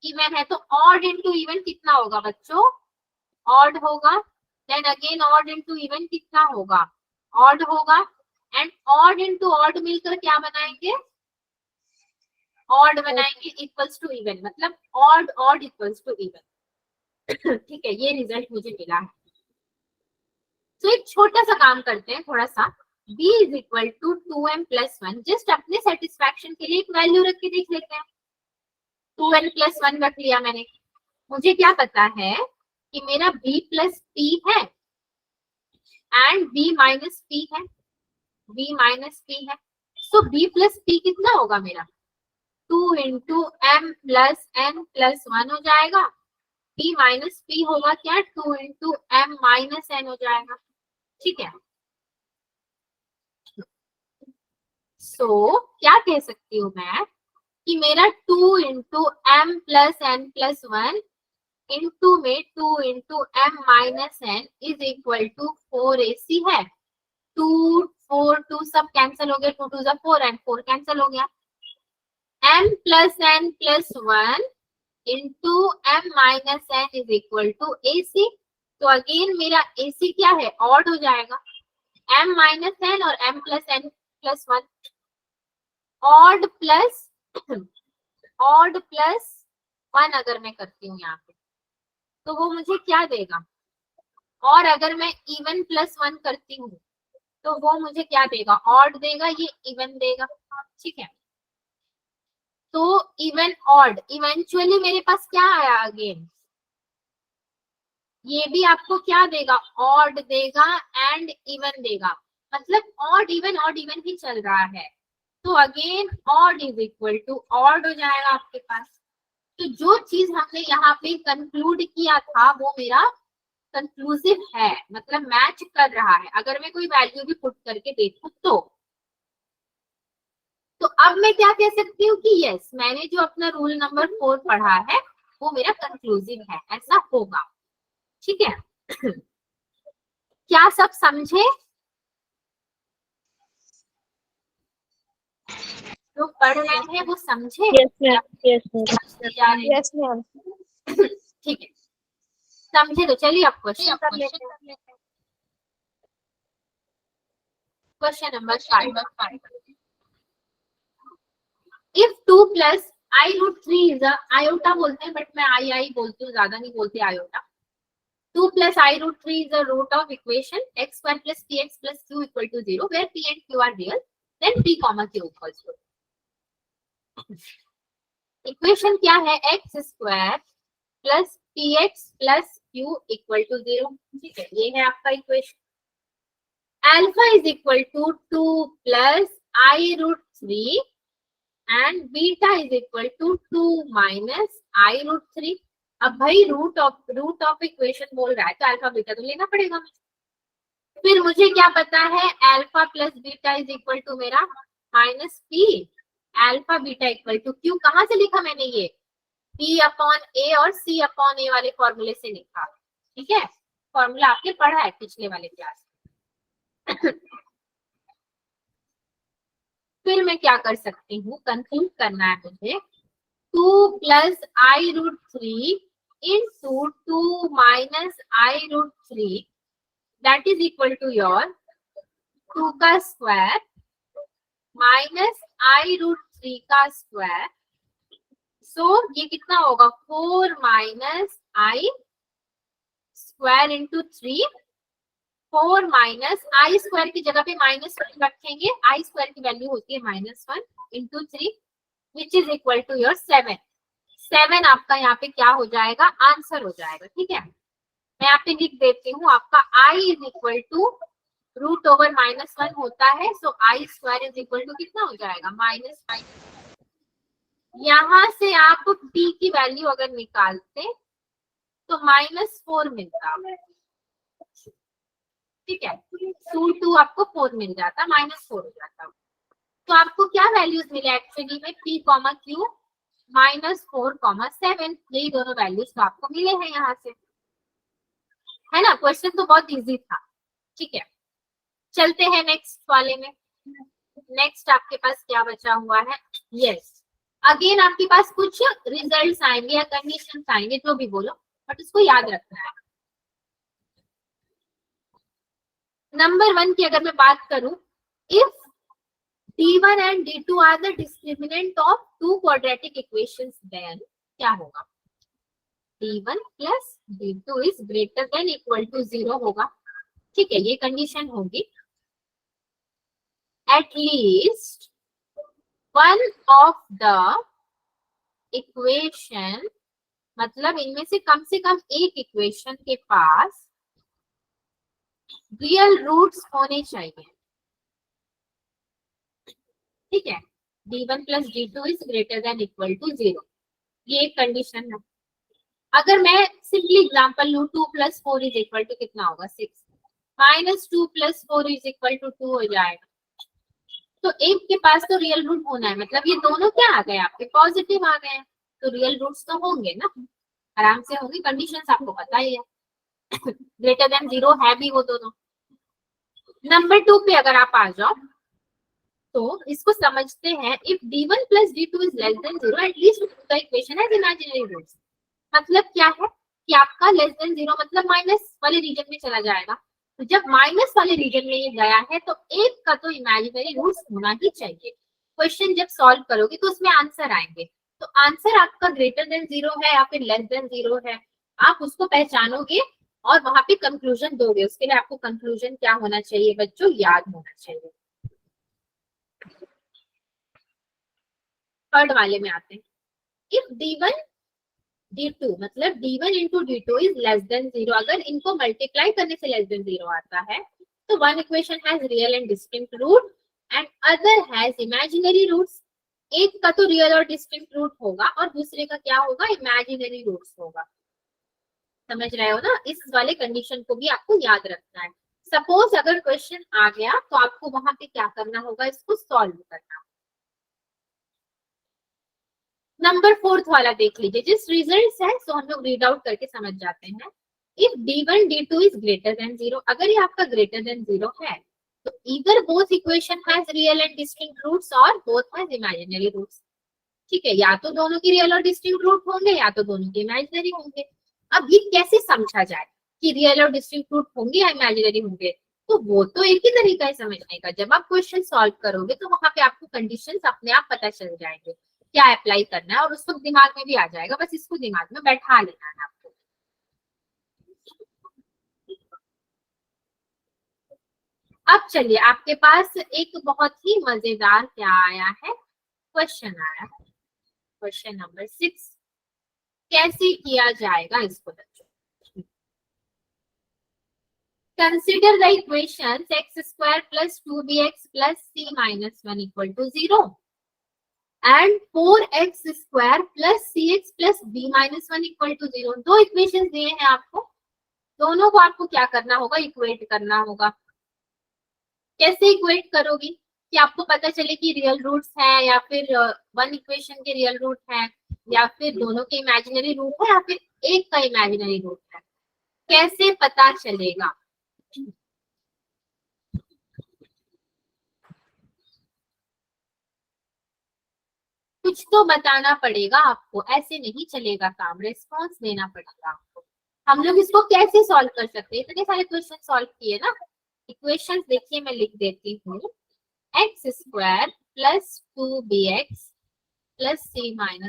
इवन है, तो ऑड इंटू इवन कितना होगा बच्चों, ऑड होगा। Then again odd into even कितना होगा, ऑड होगा, एंड ऑड इंटू ऑड मिलकर क्या बनाएंगे, ऑड बनाएंगे इक्वल्स टू इवन, मतलब odd odd equals to even, ठीक है। ये रिजल्ट मुझे मिला है। तो एक छोटा सा काम करते हैं थोड़ा सा, b is equal to 2m plus 1, just अपने सेटिस्फैक्शन के लिए एक वैल्यू रख के देख लेते हैं। 2n प्लस 1 रख लिया मैंने, मुझे क्या पता है कि मेरा b प्लस p है एंड b माइनस p है, b माइनस p है। सो b प्लस p कितना होगा मेरा, 2 into m plus n plus 1 हो जाएगा, p माइनस p होगा क्या, 2 इंटू m माइनस n हो जाएगा। ठीक है। सो क्या कह सकती हूँ मैं कि मेरा 2 into M plus N plus 1 into में 2 into M minus N is equal to 4ac है। 2 4 2 सब कैंसिल हो गया, 2 2 4 एंड 4 कैंसिल हो गया। m plus N plus 1 into M minus N is equal to ac। तो अगेन मेरा ac क्या है, ऑड हो जाएगा। m माइनस एन और m plus N plus 1 odd plus 1 अगर मैं करती हूँ यहाँ पे तो वो मुझे क्या देगा, और अगर मैं इवन प्लस 1 करती हूँ तो वो मुझे क्या देगा, ऑड देगा, ये इवन देगा। ठीक है, तो इवन ऑड इवेंचुअली मेरे पास क्या आया अगेन, ये भी आपको क्या देगा, ऑड देगा एंड इवन देगा, मतलब ऑड इवन ही चल रहा है। तो again odd is equal to odd हो जाएगा आपके पास। तो जो चीज हमने यहाँ पे कंक्लूड किया था वो मेरा कंक्लूसिव है, मतलब मैच कर रहा है। अगर मैं कोई वैल्यू भी पुट करके देखूं तो अब मैं क्या कह सकती हूँ कि यस, मैंने जो अपना रूल नंबर 4 पढ़ा है वो मेरा कंक्लूसिव है, ऐसा होगा। ठीक है, क्या सब समझे? जो पढ़ रहे हैं वो समझे? Yes, ma'am. Yes, ma'am. जा रहे हैं? Yes, ma'am. ठीक है, समझे तो चलिए आप क्वेश्चन कर लेते हैं। Question number 5, if 2 plus I root 3 is iota बोलते हैं, बट मैं आई बोलती हूँ, ज्यादा नहीं बोलती iota. 2 plus I root 3 is the root of equation x square plus px plus q equal to 0, where p and q are real, then p comma q equals to। Equation क्या है, x square plus px plus q equal to 0। ठीक है, ये है आपका equation. Alpha is equal to 2 plus I root 3 and beta is equal to 2 minus I root 3। अब भाई root of equation बोल रहा है तो अल्फा बीटा तो लेना पड़ेगा मुझे। फिर मुझे क्या पता है, alpha plus beta is equal to मेरा minus p, alpha beta equal to q. कहाँ से लिखा मैंने ये, पी अपॉन ए और सी अपॉन ए वाले फॉर्मूले से लिखा। ठीक है, फॉर्मूला आपने पढ़ा है पिछले वाले क्लास में। फिर मैं क्या कर सकती हूँ, कंक्लूड करना है मुझे, 2 plus I root 3 into 2 minus I root 3 that is equal to your 2 का स्क्वायर minus I root 3 का स्क्वायर। सो ये कितना होगा, 4 minus I square into 3। 4 minus I square की जगह पे -1 रखेंगे, आई स्क्वायर की वैल्यू होती है -1 into 3 which is equal to your 7। 7 आपका यहाँ पे क्या हो जाएगा, आंसर हो जाएगा। ठीक है, मैं यहाँ पे लिख देती हूँ, आपका i is equal to root over -1 होता है, so I square is equal to कितना हो जाएगा, -5। यहाँ से आप p की वैल्यू अगर निकालते तो -4 मिलता। ठीक है, 2 आपको 4 मिल जाता, -4 हो जाता। तो आपको क्या वैल्यूज मिले एक्चुअली में, p कॉमा q -4 7, यही दोनों वैल्यूज तो आपको मिले हैं यहाँ से, है ना। क्वेश्चन तो बहुत इजी था। ठीक है, चलते हैं नेक्स्ट वाले में। नेक्स्ट आपके पास क्या बचा हुआ है, यस अगेन आपके पास कुछ रिजल्ट्स आएंगे या कंडीशंस आएंगे, जो भी बोलो, बट उसको याद रखना है। नंबर 1 की अगर मैं बात करूं, if D1 and D2 are the discriminant of 2 quadratic equations, then क्या होगा, D1 plus D2 is greater than equal to 0 होगा। ठीक है, ये कंडीशन होगी। At least one of the equation, मतलब इनमें से कम एक इक्वेशन के पास रियल रूट्स होने चाहिए। ठीक है, D1 plus D2 is greater than equal to 0, ये एक कंडीशन है। अगर मैं सिंपली एग्जांपल लूं, 2 plus 4 is equal to कितना होगा, 6, -2 + 4 = 2 हो जाएगा। तो एक के पास तो रियल रूट होना है, मतलब ये दोनों क्या आ गए आपके, पॉजिटिव आ गए हैं, तो रियल रूट्स तो होंगे ना, आराम से होंगे, कंडीशंस आपको पता ही है। ग्रेटर देन 0 है भी वो दोनों। नंबर 2 पे अगर आप आ जाओ तो इसको समझते हैं, if d1 + d2 is less than 0 at least the equation has imaginary roots. मतलब क्या है कि आपका लेस देन 0 मतलब माइनस वाले रीजन में चला जाएगा, तो जब माइनस वाले रीजन में ये गया है तो एक का तो इमेजिनरी रूट्स होना ही चाहिए। क्वेश्चन जब सॉल्व करोगे तो उसमें आंसर आएंगे, तो आंसर आपका ग्रेटर देन 0 है या फिर लेस देन 0 है, आप उसको पहचानोगे और वहां पे कंक्लूजन दोगे। उसके लिए आपको कंक्लूजन क्या होना चाहिए बच्चों, याद होना चाहिए। थर्ड वाले में आते हैं, इफ d1 d2 मतलब d1 × d2 is less than 0, अगर इनको मल्टीप्लाई करने से लेस देन 0 आता है तो one equation has real and distinct root and other has imaginary roots. एक का तो रियल और डिस्टिंक्ट रूट होगा और दूसरे का क्या होगा, इमेजिनरी रूट्स होगा। समझ रहे हो ना, इस वाले कंडीशन को भी आपको याद रखना है। सपोज अगर क्वेश्चन आ गया तो आपको वहां पे क्या करना होगा, इसको सॉल्व करना। नंबर 4 वाला देख लीजिए, जिस रिजल्ट्स है सो हम लोग रीड आउट करके समझ जाते हैं। If d1 d2 is greater than 0, अगर ये आपका ग्रेटर देन 0 है तो either both equation has real and distinct roots और बोथ हैज इमेजिनरी रूट्स। ठीक है, या तो दोनों की रियल और डिस्टिंक्ट रूट होंगे या तो दोनों के इमेजिनरी होंगे। अब ये कैसे समझा जाए कि रियल और डिस्टिंक्ट रूट होंगे या इमेजिनरी होंगे, तो वो तो एक ही तरीका है समझने का। जब आप क्वेश्चन सॉल्व करोगे तो वहां पे आपको कंडीशंस अपने आप पता चल जाएंगे, क्या अप्लाई करना है और उस वक्त दिमाग में भी आ जाएगा, बस इसको दिमाग में बैठा लेना है आपको। अब चलिए, आपके पास एक बहुत ही मजेदार क्या आया है, क्वेश्चन आया है, क्वेश्चन नंबर 6। कैसे किया जाएगा इसको बच्चों, consider the equations x² + 2bx + c - 1 = 0 and 4x² + cx + b - 1 = 0। दो इक्वेशंस दिए हैं आपको, दोनों को आपको क्या करना होगा, इक्वेट करना होगा। कैसे इक्वेट करोगी कि आपको पता चले कि रियल रूट्स है या फिर वन इक्वेशन के रियल रूट है या फिर दोनों के इमेजिनरी रूट है या फिर एक का इमेजिनरी रूट है, कैसे पता चलेगा। कुछ तो बताना पड़ेगा आपको, ऐसे नहीं चलेगा काम, रिस्पॉन्स देना पड़ेगा आपको। हम लोग इसको कैसे सॉल्व कर सकते हैं, इतने सारे क्वेश्चन सॉल्व किए ना। इक्वेशंस देखिए मैं लिख देती हूँ, x² + 2bx + c - 1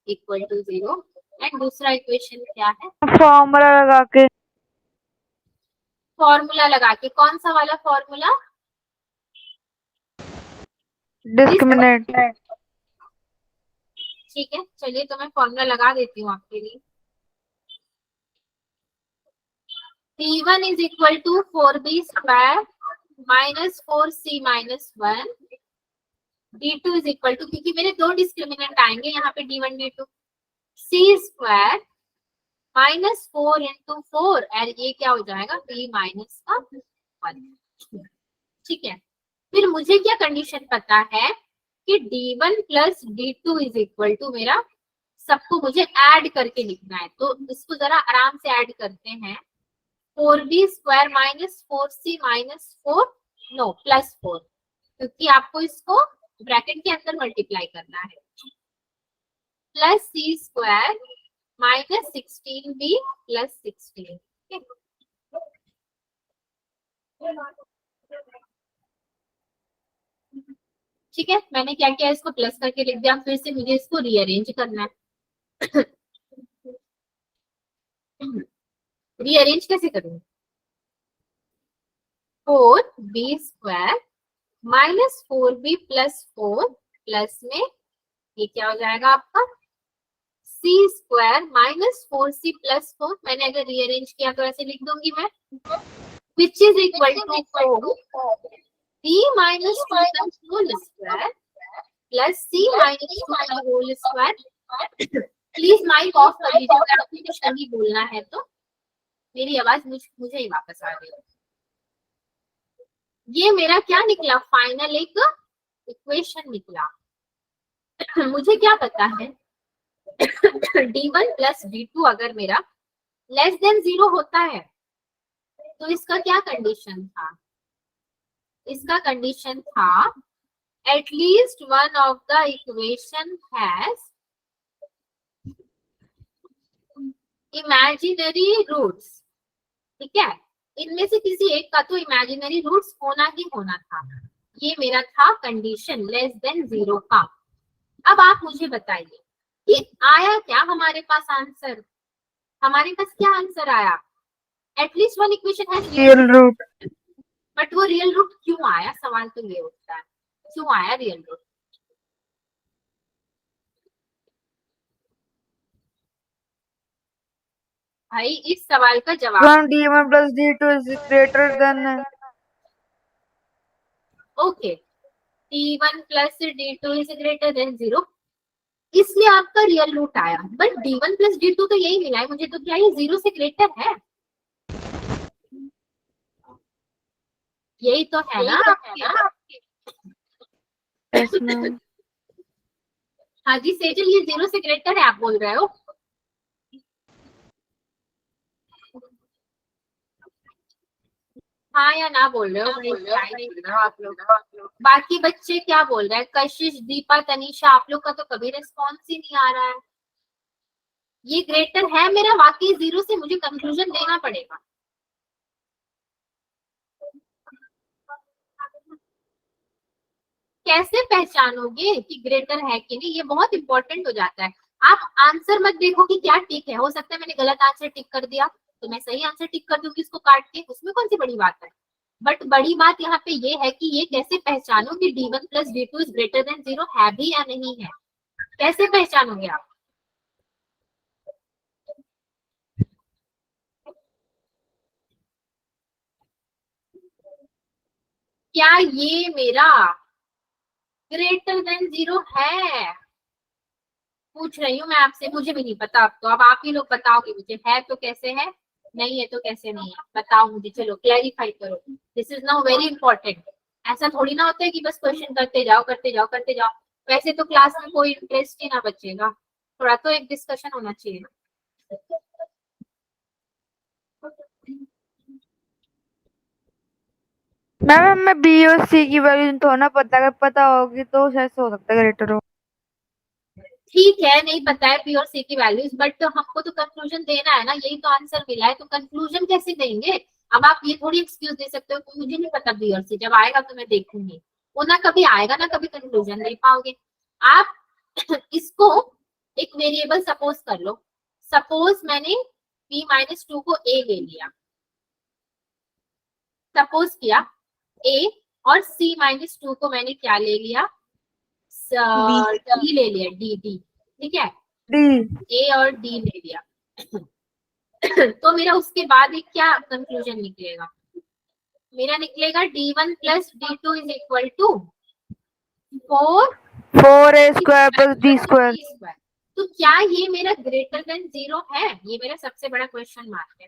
= 0 एंड दूसरा इक्वेशन क्या है, फॉर्मूला लगा के, फॉर्मूला लगा के। कौन सा वाला फॉर्मूला, डिस्क्रिमिनेंट। ठीक है चलिए तो मैं फॉर्मूला लगा देती हूँ आपके लिए। d1 = 4b² - 4c - 1, d2 = क्योंकि मेरे दो डिस्क्रिमिनेंट आएंगे यहाँ पे d1 d2, c² - 4 × 4 और ये क्या हो जाएगा b - 1। ठीक है, फिर मुझे क्या कंडीशन पता है कि d1 + d2 = मेरा, सबको मुझे ऐड करके लिखना है, तो इसको जरा आराम से ऐड करते हैं। 4b² - 4c - 4 नो +4, क्योंकि आपको इसको ब्रैकेट के अंदर मल्टीप्लाई करना है, +c² - 16b + 16। ठीक है, मैंने क्या किया, इसको प्लस करके लिख दिया, फिर से मुझे इसको रीअरेंज करना है। रीअरेंज कैसे करूंगी, 4b² - 4b + 4 प्लस में ये क्या हो जाएगा आपका c² - 4c + 4। मैंने अगर रीअरेंज किया तो ऐसे लिख दूंगी मैं, which is equal to 4 b - 2 the whole square plus c - 2 the whole square। Please mike off कर लीजिए अगर आपको कुछ नहीं बोलना है तो, मेरी आवाज मुझे ही वापस आ रही है। ये मेरा क्या निकला, फाइनल एक इक्वेशन निकला। मुझे क्या पता है d1 प्लस d2 अगर मेरा लेस देन 0 होता है तो इसका क्या कंडीशन था, इसका कंडीशन था at least one of the equation has imaginary roots। ठीक है, इनमें से किसी एक का तो इमेजिनरी रूट्स होना ही होना था। ये मेरा था कंडीशन लेस देन 0 का। अब आप मुझे बताइए कि आया क्या हमारे पास आंसर, हमारे पास क्या आंसर आया, एटलीस्ट वन इक्वेशन है रियल रूट। बट वो रियल रूट क्यों आया, सवाल तो ये उठता है, क्यों आया रियल रूट। भाई इस सवाल का जवाब d1 plus d2 is greater than okay, d1 plus d2 is greater than 0, इसलिए आपका रियल रूट आया। बट d1 प्लस d2 तो यही मिला है मुझे, तो क्या ये 0 से ग्रेटर है, यही तो है ना आपके। yes ma'am। हाँ जी सेजल, ये 0 से ग्रेटर है आप बोल रहे हो। हाँ या ना बोल रहे हो आप लोग। बाकी बच्चे क्या बोल रहे हैं, कशिश, दीपा, तनीषा, आप लोग का तो कभी रिस्पॉन्स ही नहीं आ रहा है। ये ग्रेटर है मेरा वाकई 0 से, मुझे कंक्लूजन देना पड़ेगा। कैसे पहचानोगे कि ग्रेटर है कि नहीं, ये बहुत इंपॉर्टेंट हो जाता है। आप आंसर मत देखो कि क्या टिक है, हो सकता है मैंने गलत आंसर टिक कर दिया तो मैं सही आंसर टिक कर दूंगी इसको काट के, उसमें कौन सी बड़ी बात है। बट बड़ी बात यहाँ पे ये है कि ये कैसे पहचानो कि d1 plus d2 is greater than 0 है भी या नहीं है, कैसे पहचानोगे आप। क्या ये मेरा ग्रेटर देन 0 है, पूछ रही हूँ मैं आपसे, मुझे भी नहीं पता। अब आप ही लोग बताओगे मुझे, है तो कैसे है, नहीं है तो कैसे नहीं है, बताओ मुझे, चलो क्लैरिफाई करो। This is now very important. ऐसा थोड़ी ना होता है कि बस क्वेश्चन करते जाओ करते जाओ करते जाओ, वैसे तो क्लास में कोई इंटरेस्ट ही ना बचेगा, थोड़ा तो एक डिस्कशन होना चाहिए। मैम हमें बी और सी की वैल्यू तो ना पता, अगर पता होगी तो शायद से हो सकता है ग्रेटर हो। ठीक है, नहीं पता है पी और सी की वैल्यूज, बट हमको तो कंक्लूजन देना है ना, यही तो आंसर मिला है, तो कंक्लूजन कैसे देंगे। अब आप ये थोड़ी एक्सक्यूज दे सकते हो कि मुझे नहीं पता बी और सी, जब आएगा तो मैं देखूंगी, वो ना कभी आएगा ना कभी कंक्लूजन दे पाओगे आप। इसको एक वेरिएबल सपोज कर लो, सपोज मैंने p माइनस 2 को a ले लिया, सपोज किया a, और c माइनस 2 को मैंने क्या ले लिया, d ले लिया, d, ठीक है, डी a और d ले लिया। तो मेरा उसके बाद एक क्या कंक्लूजन निकलेगा, मेरा निकलेगा d1 plus d2 is equal to 4a square plus d square. तो क्या ये मेरा ग्रेटर देन 0 है, ये मेरा सबसे बड़ा क्वेश्चन मार्क है।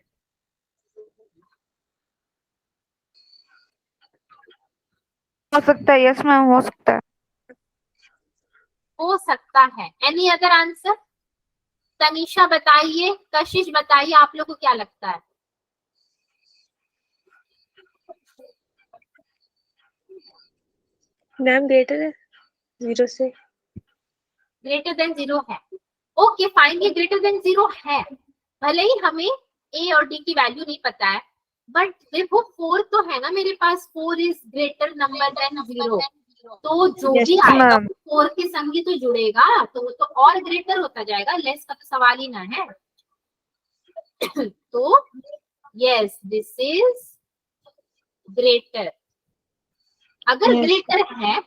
हो सकता है, यस मैम हो सकता है। हो सकता है, एनी अदर आंसर। तनीषा बताइए, कशिश बताइए, आप लोग को क्या लगता है। मैम ग्रेटर है 0 से। ग्रेटर देन 0 है, ओके फाइन, ये ग्रेटर देन 0 है, भले ही हमें a और d की वैल्यू नहीं पता है, बट देखो 4 तो है ना मेरे पास, 4 इज ग्रेटर नंबर देन 0, तो जो Yes, भी आएगा ma'am. वो 4 के संग ही तो जुड़ेगा, तो वो तो और ग्रेटर होता जाएगा, लेस का तो सवाल ही ना है। तो यस दिस इज ग्रेटर, अगर Yes. ग्रेटर है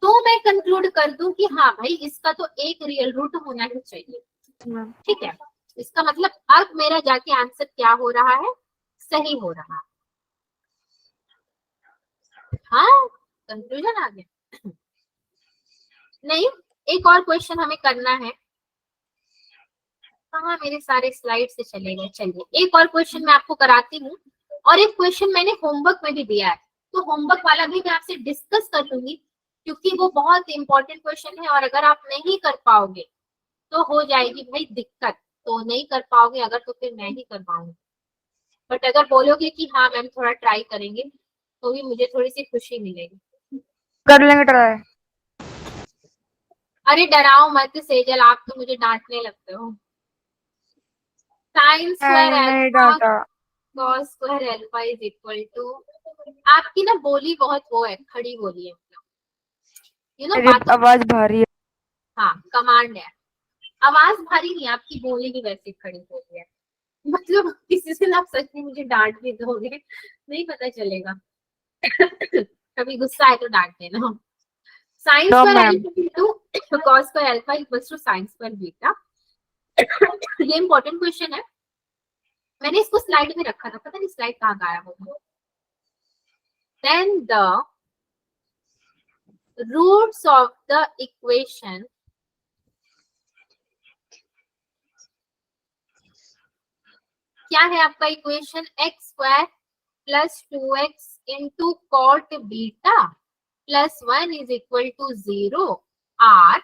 तो मैं कंक्लूड कर दूं कि हाँ भाई इसका तो एक रियल रूट होना ही चाहिए, मैम ठीक है। इसका मतलब अब मेरा जाके आंसर क्या हो रहा है, सही हो रहा है। हाँ कंक्लूजन आ गया। नहीं, एक और क्वेश्चन हमें करना है, कहाँ मेरे सारे स्लाइड से चले गए, चलिए एक और क्वेश्चन मैं आपको कराती हूँ, और एक क्वेश्चन मैंने होमवर्क में भी दिया है, तो होमवर्क वाला भी मैं आपसे डिस्कस कर लूंगी, क्योंकि वो बहुत इंपॉर्टेंट क्वेश्चन है और अगर आप नहीं कर पाओगे तो हो जाएगी भाई दिक्कत। तो नहीं कर पाओगे अगर तो फिर मैं ही कर पाऊंगी, बट अगर बोलोगे कि हाँ मैम थोड़ा ट्राई करेंगे तो भी मुझे थोड़ी सी खुशी मिलेगी। कर लेंगे ट्राई। अरे डराओ मत सेजल, आप तो मुझे डांटने लगते हो। साइन स्क्वायर नहीं अल्फा डांटा। Cos square alpha is equal to, आपकी ना बोली बहुत वो है, खड़ी बोली है, यू नो मेरी बात। आवाज भारी है। हाँ कमांड है, आवाज भारी नहीं, आपकी बोली भी वैसे खड़ी बोली है। मतलब किसी से आप सच में मुझे डांट भी दोगे नहीं पता चलेगा। कभी गुस्सा आए तो डांट देना। Sine no square ma'am. Alpha into cos square alpha equals to sine square beta. ये इंपॉर्टेंट क्वेश्चन है, मैंने इसको स्लाइड में रखा था, पता नहीं स्लाइड कहाँ गायब हो गया। Then the roots of the equation क्या है आपका equation, X square plus 2x into cot beta plus 1 is equal to 0 are.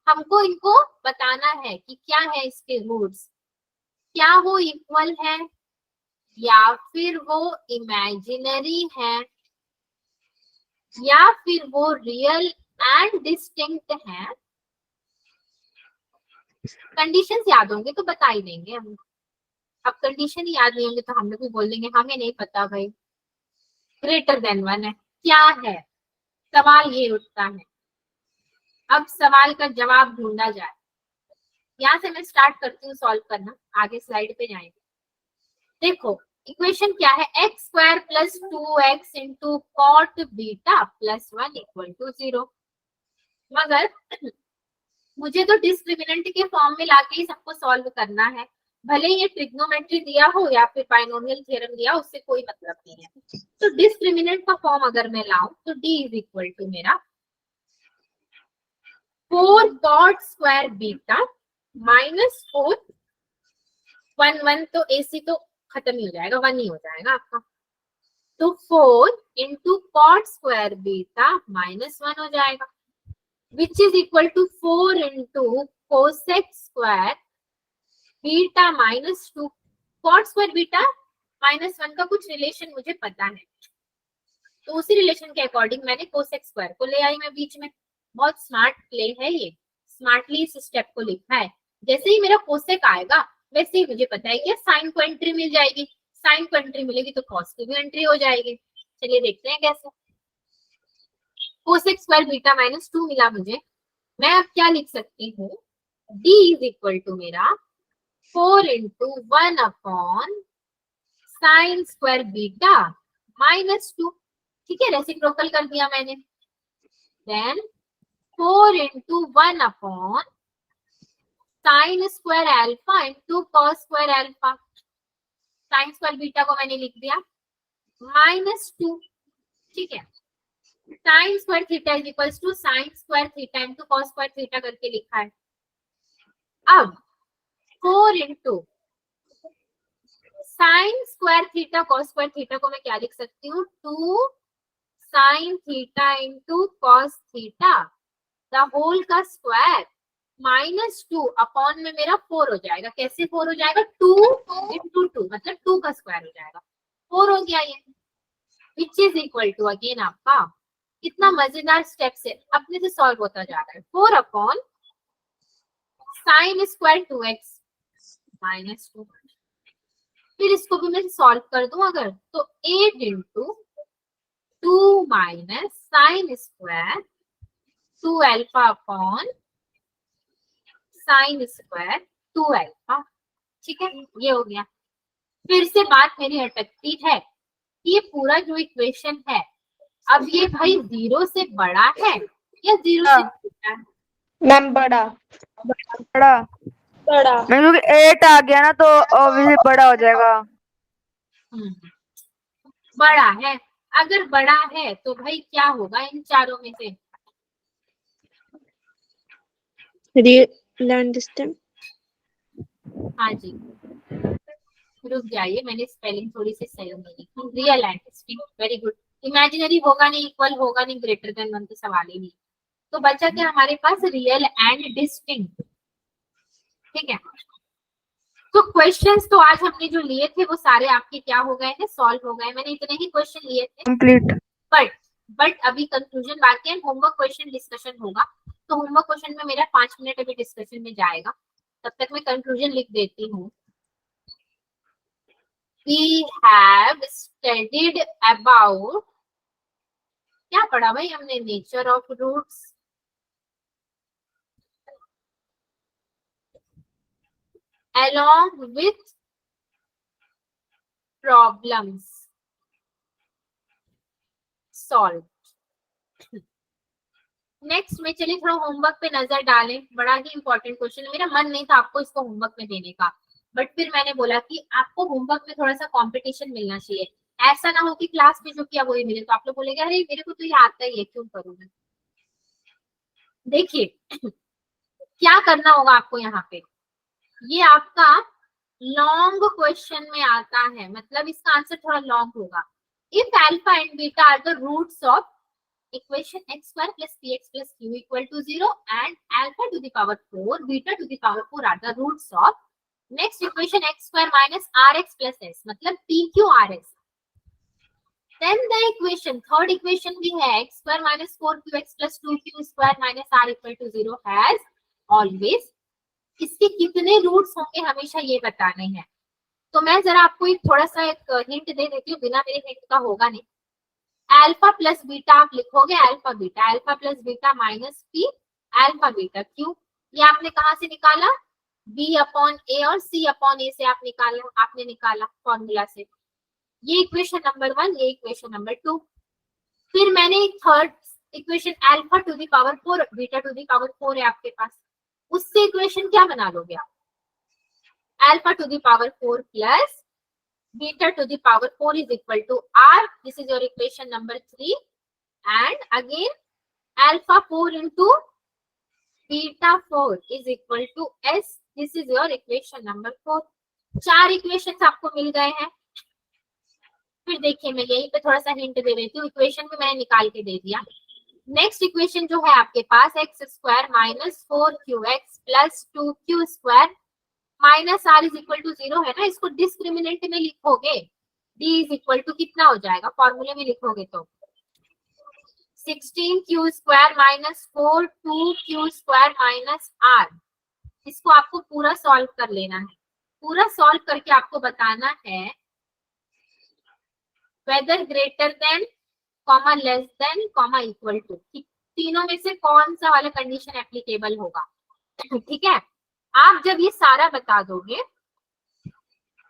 हमको इनको बताना है कि क्या है इसके रूट्स, क्या वो इक्वल है या फिर वो इमेजिनरी है या फिर वो रियल एंड डिस्टिंक्ट है। कंडीशंस याद होंगे तो बता ही देंगे हम, अब कंडीशन ही याद नहीं होंगे तो हम लोग भी बोल देंगे हमें नहीं पता भाई। ग्रेटर देन 1 है, क्या है, सवाल ये उठता है। अब सवाल का जवाब ढूंढा जाए, यहाँ से मैं स्टार्ट करती हूँ सॉल्व करना, आगे स्लाइड पे जाएंगे। देखो इक्वेशन क्या है, X square plus 2x into cot beta plus 1 equal to 0। मगर मुझे तो डिस्क्रिमिनेंट के फॉर्म में लाके ही सबको सॉल्व करना है, भले ये ट्रिग्नोमेट्री दिया हो या फिर बाइनोमियल थ्योरम दिया, उससे कोई मतलब नहीं है। तो डिस्क्रिमिनेंट का फॉर्म अगर मैं लाऊं तो d इज इक्वल टू मेरा 4 कॉट स्क्वायर बीटा माइनस 4, 1 तो AC तो खत्म ही हो जाएगा, 1 ही हो जाएगा आपका। तो 4 into cot square beta minus 1 हो जाएगा, which is equal to 4 into cosec square beta minus 2। Cot square beta minus 1 का कुछ रिलेशन मुझे पता है, तो उसी रिलेशन के अकॉर्डिंग मैंने कोसेक स्क्वायर को ले आई मैं बीच में। बहुत स्मार्ट प्ले है ये, स्मार्टली इस स्टेप को लिखा है। जैसे ही मेरा कोसेक आएगा वैसे ही मुझे पता है कि साइन को एंट्री मिल जाएगी, साइन को एंट्री मिलेगी तो कॉस की भी एंट्री हो जाएगी। चलिए देखते हैं कैसे। कोसेक स्क्वायर बीटा माइनस 2 मिला मुझे, मैं अब क्या लिख सकती हूँ, d इज इक्वल टू मेरा 4 into 1 upon sine square beta minus 2। ठीक है, रेसिप्रोकल कर दिया मैंने। Then 4 into 1 upon sine square alpha into cos square alpha, sine square beta को मैंने लिख दिया माइनस 2। ठीक है, sine square theta is equals to sine square theta into cos square theta करके लिखा है। अब 4 into sine square theta cos square theta को मैं क्या लिख सकती हूँ, 2 sine theta into cos theta the whole का स्क्वायर माइनस 2 अपॉन में मेरा 4 हो जाएगा। कैसे 4 हो जाएगा, 2 इंटू 2 मतलब 2 का स्क्वायर हो जाएगा, 4 हो गया ये, which is equal to again आपका, कितना मजेदार स्टेप से अपने से सॉल्व होता जा रहा है। 4 upon sine square 2x minus 2, फिर इसको भी मैं सॉल्व कर दूं अगर तो 8 into 2 minus sine square 2 alpha upon sine square 2 alpha. ठीक है, ये हो गया। फिर से बात मेरी अटकती है, ये पूरा जो इक्वेशन है अब ये भाई 0 से बड़ा है या 0 से छोटा है। मैम बड़ा बड़ा। बड़ा मैं क्योंकि 8 आ गया ना तो ऑब्वियसली बड़ा हो जाएगा। बड़ा है, अगर बड़ा है तो भाई क्या होगा इन चारों में से, रियल एंड डिस्टेंट। हाँ जी रुक जाइए, मैंने स्पेलिंग थोड़ी सी सही नहीं लिखी, real and distinct, very good. Imaginary होगा नहीं, इक्वल होगा नहीं, ग्रेटर देन 1 तो सवाल ही नहीं। तो बचा क्या हमारे पास, रियल एंड डिस्टिंक्ट। ठीक है, तो क्वेश्चंस तो आज हमने जो लिए थे वो सारे आपके क्या हो गए हैं, सॉल्व हो गए। मैंने इतने ही क्वेश्चन लिए थे कंप्लीट। बट अभी कंक्लूजन बाकी है, होमवर्क क्वेश्चन डिस्कशन होगा। तो होमवर्क क्वेश्चन में मेरा 5 मिनट अभी डिस्कशन में जाएगा, तब तक मैं कंक्लूजन लिख देती हूँ। We have studied about, क्या पढ़ा भाई हमने, nature of roots, along with problems solved। Next में चलिए थोड़ा होमवर्क पे नजर डालें। बड़ा ही इंपॉर्टेंट क्वेश्चन है, मेरा मन नहीं था आपको इसको होमवर्क में देने का, बट फिर मैंने बोला कि आपको होमवर्क में थोड़ा सा कंपटीशन मिलना चाहिए। ऐसा ना हो कि क्लास में जो किया वही मिले, तो आप लोग बोलेंगे अरे मेरे को तो ये आता ही है, क्यों करूँ मैं। देखिए क्या करना होगा आपको यहाँ पे, ये आपका लॉन्ग क्वेश्चन में आता है, मतलब इसका आंसर थोड़ा लॉन्ग होगा। If alpha and beta are the roots of equation x square plus px plus q equal to 0 and alpha to the power 4 beta to the power 4 are the roots of next equation x square minus rx plus s, मतलब pqrs। then the equation third equation भी है x square minus 4qx plus 2q square minus r equal to 0 has always, इसके कितने roots होंगे हमेशा ये बताने हैं। तो मैं जरा आपको एक थोड़ा सा एक हिंट दे देती हूँ, बिना मेरे हिंट का होगा नहीं। अल्फा प्लस बीटा आप लिखोगे alpha beta, alpha plus beta minus p alpha beta Q, ये आपने कहाँ से निकाला, बी अपॉन ए और सी अपॉन ए से आपने निकाला फॉर्मूला से। ये इक्वेशन नंबर 1, ये इक्वेशन नंबर 2। फिर मैंने third equation alpha two the power 4 beta two the power 4 है आपके पास, उससे इक्वेशन क्या बना लोगे आप, alpha two the power 4 plus beta to the power 4 is equal to r, this is your equation number 3, and again alpha 4 into beta 4 is equal to s, this is your equation number 4। 4 equations आपको मिल गए हैं। फिर देखिए मैं यहीं पे थोड़ा सा हिंट दे देती हूँ, इक्वेशन भी मैंने निकाल के दे दिया। नेक्स्ट इक्वेशन जो है आपके पास x square minus 4qx plus 2q square minus r is equal to 0 है ना, इसको डिस्क्रिमिनेंट में लिखोगे, d इज इक्वल टू कितना हो जाएगा, फॉर्मूले में लिखोगे तो 16q square minus 4 2q square minus r। इसको आपको पूरा सॉल्व कर लेना है, पूरा सॉल्व करके आपको बताना है whether greater than comma less than comma equal to, तीनों में से कौन सा वाला कंडीशन एप्लीकेबल होगा। ठीक है, आप जब ये सारा बता दोगे,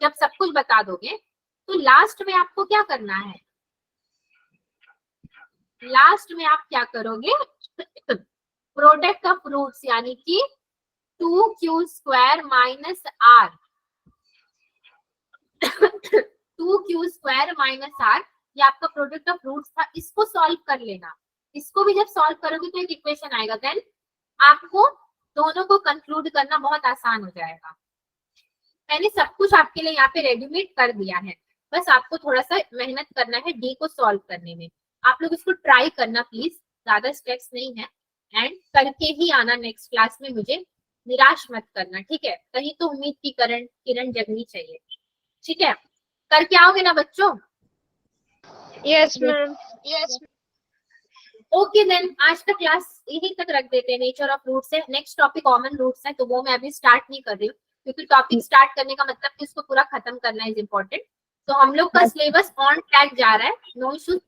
जब सब कुछ बता दोगे, तो लास्ट में आपको क्या करना है, लास्ट में आप क्या करोगे, प्रोडक्ट ऑफ रूट्स यानी कि 2q square minus r 2q square minus r, ये आपका प्रोडक्ट ऑफ रूट्स था, इसको सॉल्व कर लेना। इसको भी जब सॉल्व करोगे तो एक इक्वेशन आएगा, देन आपको दोनों को कंक्लूड करना बहुत आसान हो जाएगा। मैंने सब कुछ आपके लिए यहाँ पे रेडीमेड कर दिया है, बस आपको थोड़ा सा मेहनत करना है डी को सॉल्व करने में। आप लोग इसको ट्राई करना प्लीज, ज्यादा स्टेप्स नहीं है, एंड करके ही आना नेक्स्ट क्लास में, मुझे निराश मत करना, ठीक है। कहीं तो उम्मीद की किरण जगनी चाहिए, ठीक है। करके आओगे ना बच्चों? Yes ma'am. Yes. Okay then आज का क्लास यही तक रख देते हैं, नेचर ऑफ रूट्स है। नेक्स्ट टॉपिक कॉमन रूट्स है, तो वो मैं अभी स्टार्ट नहीं कर रही हूँ, क्योंकि टॉपिक स्टार्ट करने का मतलब कि इसको पूरा खत्म करना इज इम्पोर्टेंट। तो हम लोग का सिलेबस ऑन ट्रैक जा रहा है, नो इश्यूज।